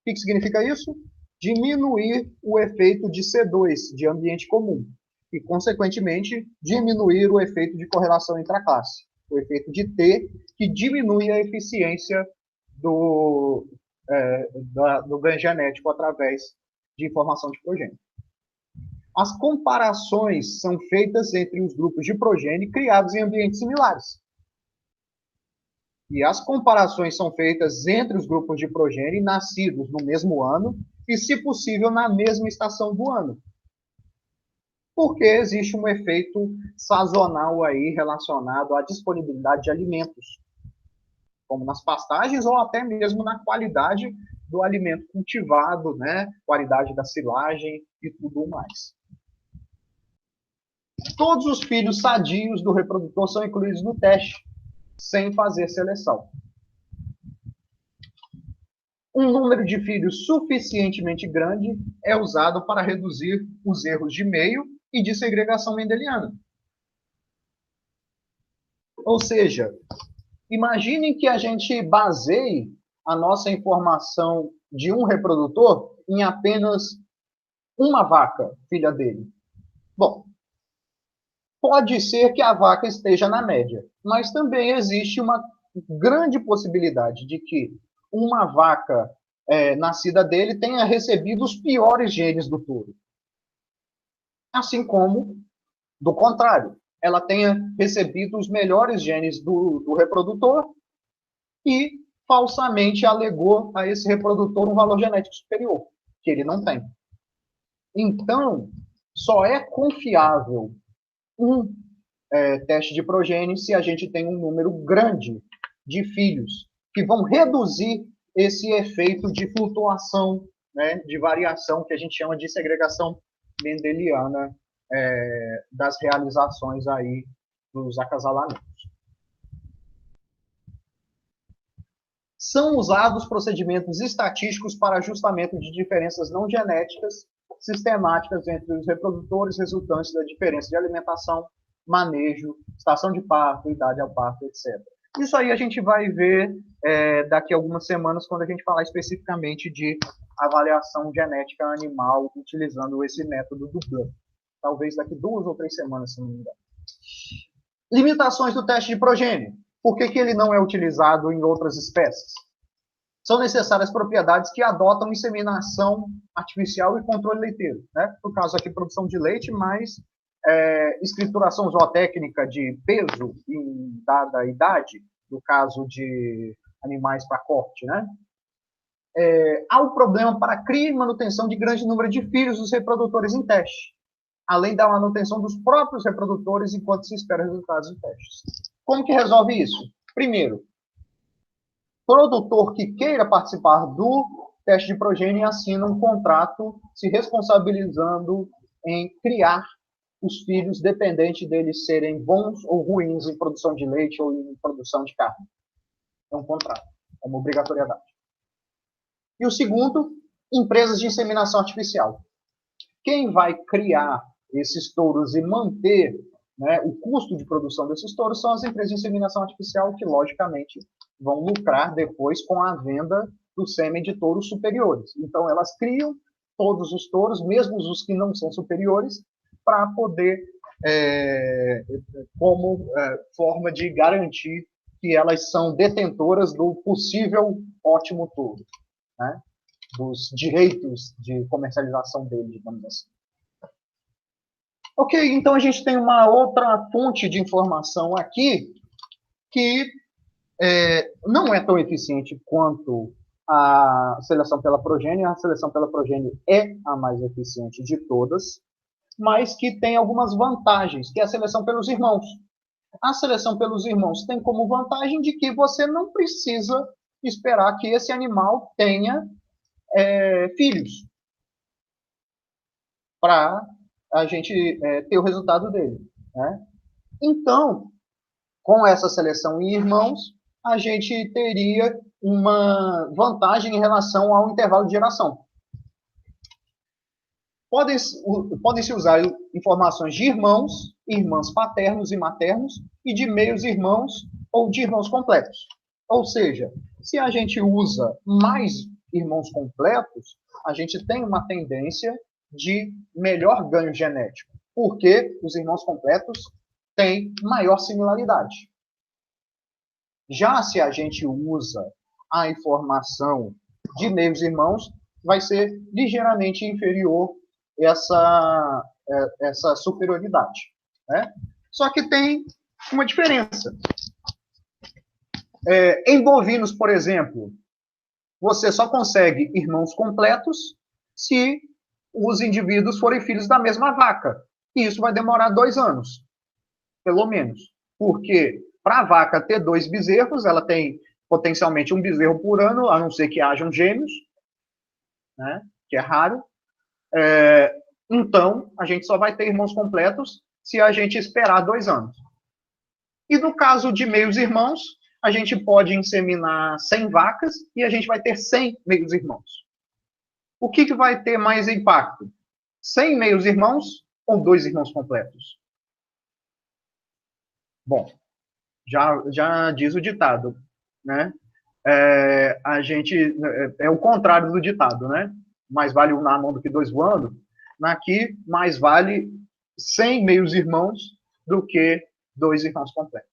que significa isso? Diminuir o efeito de C2, de ambiente comum, e, consequentemente, diminuir o efeito de correlação intraclasse, o efeito de T, que diminui a eficiência do ganho genético através de informação de progênie. As comparações são feitas entre os grupos de progênie criados em ambientes similares. E as comparações são feitas entre os grupos de progênie nascidos no mesmo ano e, se possível, na mesma estação do ano. Porque existe um efeito sazonal aí relacionado à disponibilidade de alimentos, como nas pastagens ou até mesmo na qualidade do alimento cultivado, né? Qualidade da silagem e tudo mais. Todos os filhos sadios do reprodutor são incluídos no teste, sem fazer seleção. Um número de filhos suficientemente grande é usado para reduzir os erros de meio e de segregação mendeliana. Ou seja, imaginem que a gente baseie a nossa informação de um reprodutor em apenas uma vaca, filha dele. Bom, pode ser que a vaca esteja na média, mas também existe uma grande possibilidade de que uma vaca nascida dele tenha recebido os piores genes do touro. Assim como, do contrário, ela tenha recebido os melhores genes do reprodutor e falsamente alegou a esse reprodutor um valor genético superior, que ele não tem. Então, só é confiável um teste de progênie se a gente tem um número grande de filhos que vão reduzir esse efeito de flutuação, né, de variação, que a gente chama de segregação mendeliana das realizações aí dos acasalamentos. São usados procedimentos estatísticos para ajustamento de diferenças não genéticas sistemáticas entre os reprodutores resultantes da diferença de alimentação, manejo, estação de parto, idade ao parto, etc. Isso aí a gente vai ver daqui a algumas semanas, quando a gente falar especificamente de avaliação genética animal utilizando esse método do Bloom. Talvez daqui 2 ou 3 semanas, se não me engano. Limitações do teste de progênie. Por que ele não é utilizado em outras espécies? São necessárias propriedades que adotam inseminação artificial e controle leiteiro. Né? No caso aqui, produção de leite, mas escrituração zootécnica de peso em dada idade, no caso de animais para corte. Né? Há um problema para a cria e manutenção de grande número de filhos dos reprodutores em teste, além da manutenção dos próprios reprodutores enquanto se espera resultados de testes. Como que resolve isso? Primeiro, produtor que queira participar do teste de progênie assina um contrato se responsabilizando em criar os filhos, dependente deles serem bons ou ruins em produção de leite ou em produção de carne. É um contrato, é uma obrigatoriedade. E o segundo, empresas de inseminação artificial. Quem vai criar esses touros e manter, né, o custo de produção desses touros são as empresas de inseminação artificial, que, logicamente, vão lucrar depois com a venda do sêmen de touros superiores. Então, elas criam todos os touros, mesmo os que não são superiores, para poder, como forma de garantir que elas são detentoras do possível ótimo touro, né, dos direitos de comercialização dele, digamos assim. Ok, então a gente tem uma outra fonte de informação aqui que não é tão eficiente quanto a seleção pela progênie. A seleção pela progênie é a mais eficiente de todas, mas que tem algumas vantagens, que é a seleção pelos irmãos. A seleção pelos irmãos tem como vantagem de que você não precisa esperar que esse animal tenha filhos para a gente ter o resultado dele. Né? Então, com essa seleção em irmãos, a gente teria uma vantagem em relação ao intervalo de geração. Podem-se usar informações de irmãos, irmãs paternos e maternos, e de meios irmãos ou de irmãos completos. Ou seja, se a gente usa mais irmãos completos, a gente tem uma tendência de melhor ganho genético, porque os irmãos completos têm maior similaridade. Já se a gente usa a informação de meios irmãos, vai ser ligeiramente inferior essa superioridade. Né? Só que tem uma diferença. Em bovinos, por exemplo, você só consegue irmãos completos se os indivíduos forem filhos da mesma vaca. E isso vai demorar 2 anos, pelo menos. Porque para a vaca ter 2 bezerros, ela tem potencialmente um bezerro por ano, a não ser que hajam gêmeos, né, que é raro. Então, a gente só vai ter irmãos completos se a gente esperar 2 anos. E no caso de meios irmãos, a gente pode inseminar 100 vacas e a gente vai ter 100 meios irmãos. O que vai ter mais impacto? 100 meios irmãos ou 2 irmãos completos? Bom, já diz o ditado, né? A gente é o contrário do ditado, né? Mais vale um na mão do que 2 voando. Aqui, mais vale 100 meios irmãos do que 2 irmãos completos.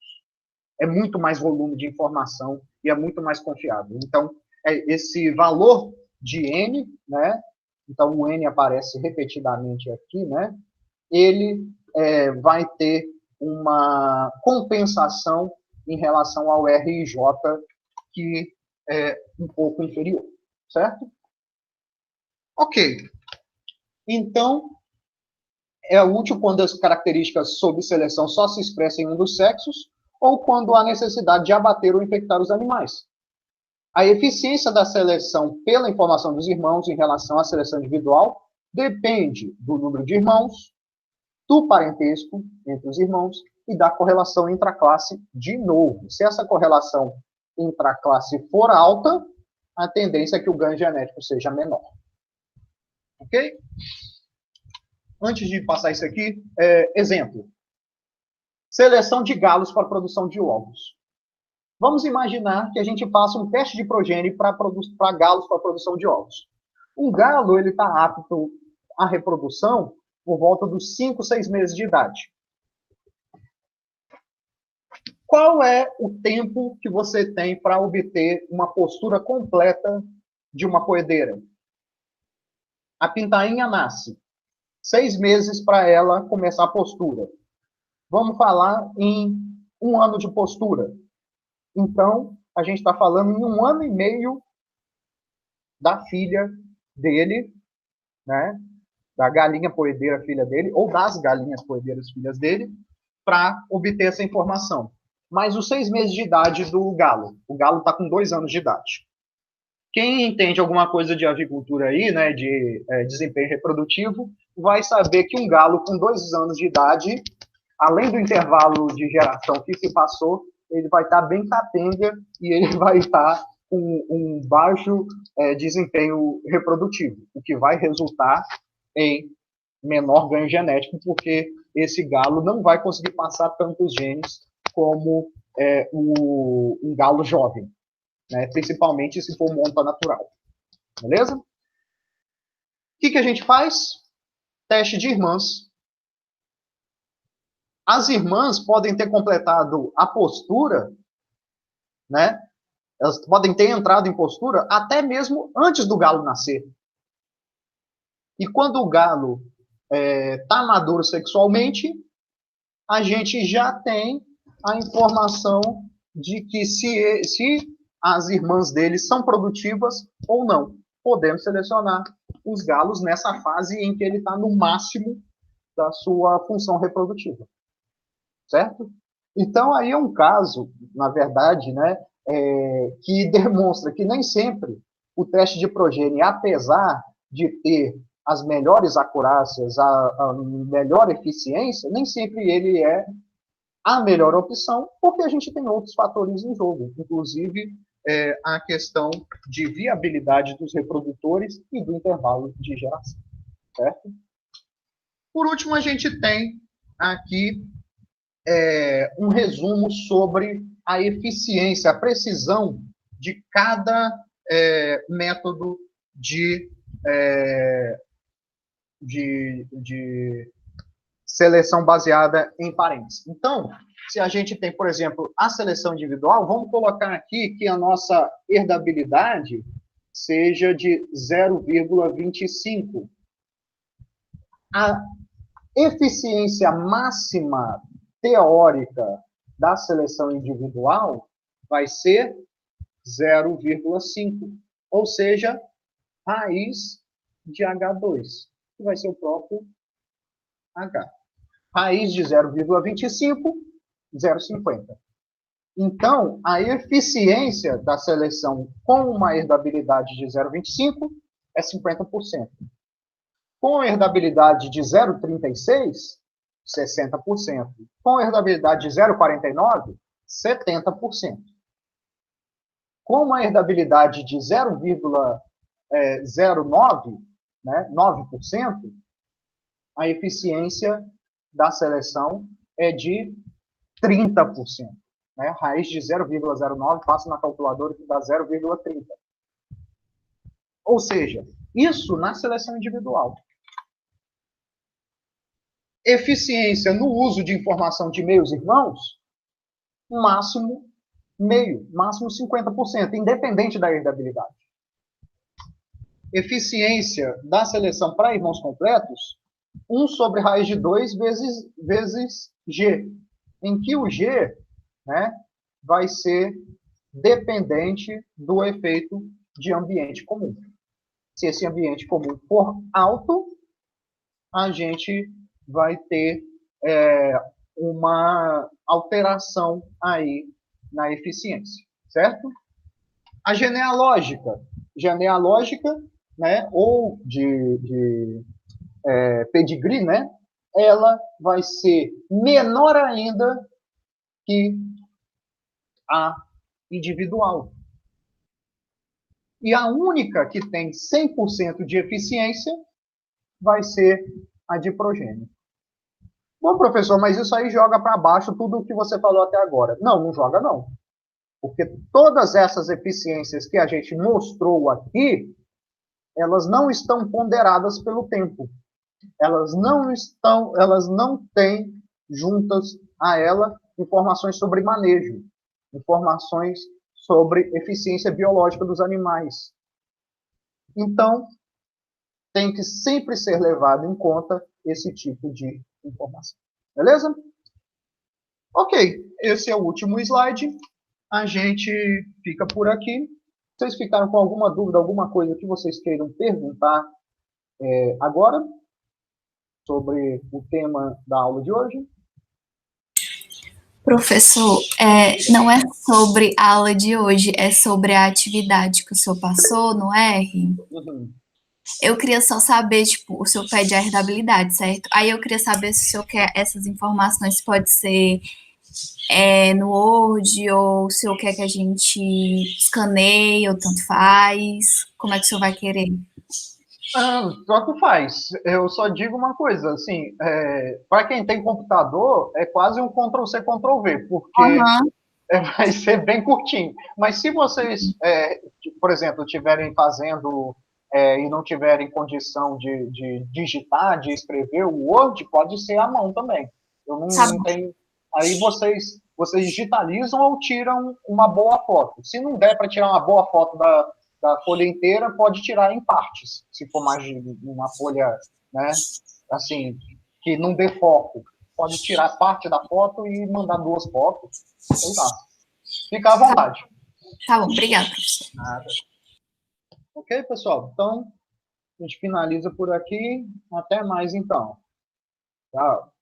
É muito mais volume de informação e é muito mais confiável. Então, esse valor de N, né? Então, o N aparece repetidamente aqui, né? Ele vai ter uma compensação em relação ao RJ, que é um pouco inferior, certo? Ok. Então, é útil quando as características sob seleção só se expressam em um dos sexos ou quando há necessidade de abater ou infectar os animais. A eficiência da seleção pela informação dos irmãos em relação à seleção individual depende do número de irmãos, do parentesco entre os irmãos e da correlação intraclasse de novo. Se essa correlação intraclasse for alta, a tendência é que o ganho genético seja menor. Ok? Antes de passar isso aqui, exemplo. Seleção de galos para a produção de ovos. Vamos imaginar que a gente faça um teste de progênie para galos para a produção de ovos. Um galo ele está apto à reprodução por volta dos 5, 6 meses de idade. Qual é o tempo que você tem para obter uma postura completa de uma poedeira? A pintainha nasce. 6 meses para ela começar a postura. Vamos falar em 1 ano de postura. Então, a gente está falando em 1 ano e meio da filha dele, né? Da galinha poedeira filha dele, ou das galinhas poedeiras filhas dele, para obter essa informação. Mas os 6 meses de idade do galo. O galo está com 2 anos de idade. Quem entende alguma coisa de avicultura aí, né, de desempenho reprodutivo, vai saber que um galo com 2 anos de idade, além do intervalo de geração que se passou, ele vai estar bem capenga e ele vai estar com um baixo desempenho reprodutivo, o que vai resultar em menor ganho genético, porque esse galo não vai conseguir passar tantos genes como um galo jovem, né? Principalmente se for monta natural. Beleza? O que a gente faz? Teste de irmãs. As irmãs podem ter completado a postura, né? Elas podem ter entrado em postura até mesmo antes do galo nascer. E quando o galo está maduro sexualmente, a gente já tem a informação de que se as irmãs dele são produtivas ou não. Podemos selecionar os galos nessa fase em que ele está no máximo da sua função reprodutiva. Certo? Então, aí é um caso, na verdade, né, que demonstra que nem sempre o teste de progênie, apesar de ter as melhores acurácias, a melhor eficiência, nem sempre ele é a melhor opção, porque a gente tem outros fatores em jogo, inclusive a questão de viabilidade dos reprodutores e do intervalo de geração. Certo? Por último, a gente tem aqui um resumo sobre a eficiência, a precisão de cada método de seleção baseada em parentes. Então, se a gente tem, por exemplo, a seleção individual, vamos colocar aqui que a nossa herdabilidade seja de 0,25. A eficiência máxima teórica da seleção individual vai ser 0,5, ou seja, raiz de H2, que vai ser o próprio H. Raiz de 0,25, 0,50. Então, a eficiência da seleção com uma herdabilidade de 0,25 é 50%. Com herdabilidade de 0,36, 60%. Com herdabilidade de 0,49, 70%. Com uma herdabilidade de 0,09, né, 9%, a eficiência da seleção é de 30%. Né? Raiz de 0,09 passa na calculadora que dá 0,30. Ou seja, isso na seleção individual. Eficiência no uso de informação de meios irmãos, máximo meio, máximo 50%, independente da herdabilidade. Eficiência da seleção para irmãos completos, 1 sobre raiz de 2 vezes G, em que o G, né, vai ser dependente do efeito de ambiente comum. Se esse ambiente comum for alto, a gente vai ter uma alteração aí na eficiência, certo? A genealógica, né, ou de pedigree, né, ela vai ser menor ainda que a individual. E a única que tem 100% de eficiência vai ser a de progênito. Bom, professor, mas isso aí joga para baixo tudo o que você falou até agora. Não, não joga não. Porque todas essas eficiências que a gente mostrou aqui, elas não estão ponderadas pelo tempo. Elas não têm juntas a ela informações sobre manejo, informações sobre eficiência biológica dos animais. Então, tem que sempre ser levado em conta esse tipo de informação. Beleza? Ok, esse é o último slide. A gente fica por aqui. Vocês ficaram com alguma dúvida, alguma coisa que vocês queiram perguntar agora sobre o tema da aula de hoje? Professor, não é sobre a aula de hoje, é sobre a atividade que o senhor passou no R. Uhum. Eu queria só saber, tipo, o senhor pede a herdabilidade, certo? Aí eu queria saber se o senhor quer essas informações, pode ser no Word, ou se o senhor quer que a gente escaneie, ou tanto faz. Como é que o senhor vai querer? Tanto faz. Eu só digo uma coisa, assim, para quem tem computador, é quase um Ctrl+C, Ctrl+V, porque vai ser bem curtinho. Mas se vocês, por exemplo, estiverem fazendo e não tiverem condição de digitar, de escrever, o Word pode ser à mão também. Eu não tenho... Aí vocês digitalizam ou tiram uma boa foto. Se não der para tirar uma boa foto da folha inteira, pode tirar em partes, se for mais de uma folha, né, assim, que não dê foco. Pode tirar parte da foto e mandar 2 fotos. Sei lá. Fica à vontade. Tá bom, obrigada, professor. Nada. Ok, pessoal? Então, a gente finaliza por aqui. Até mais, então. Tchau.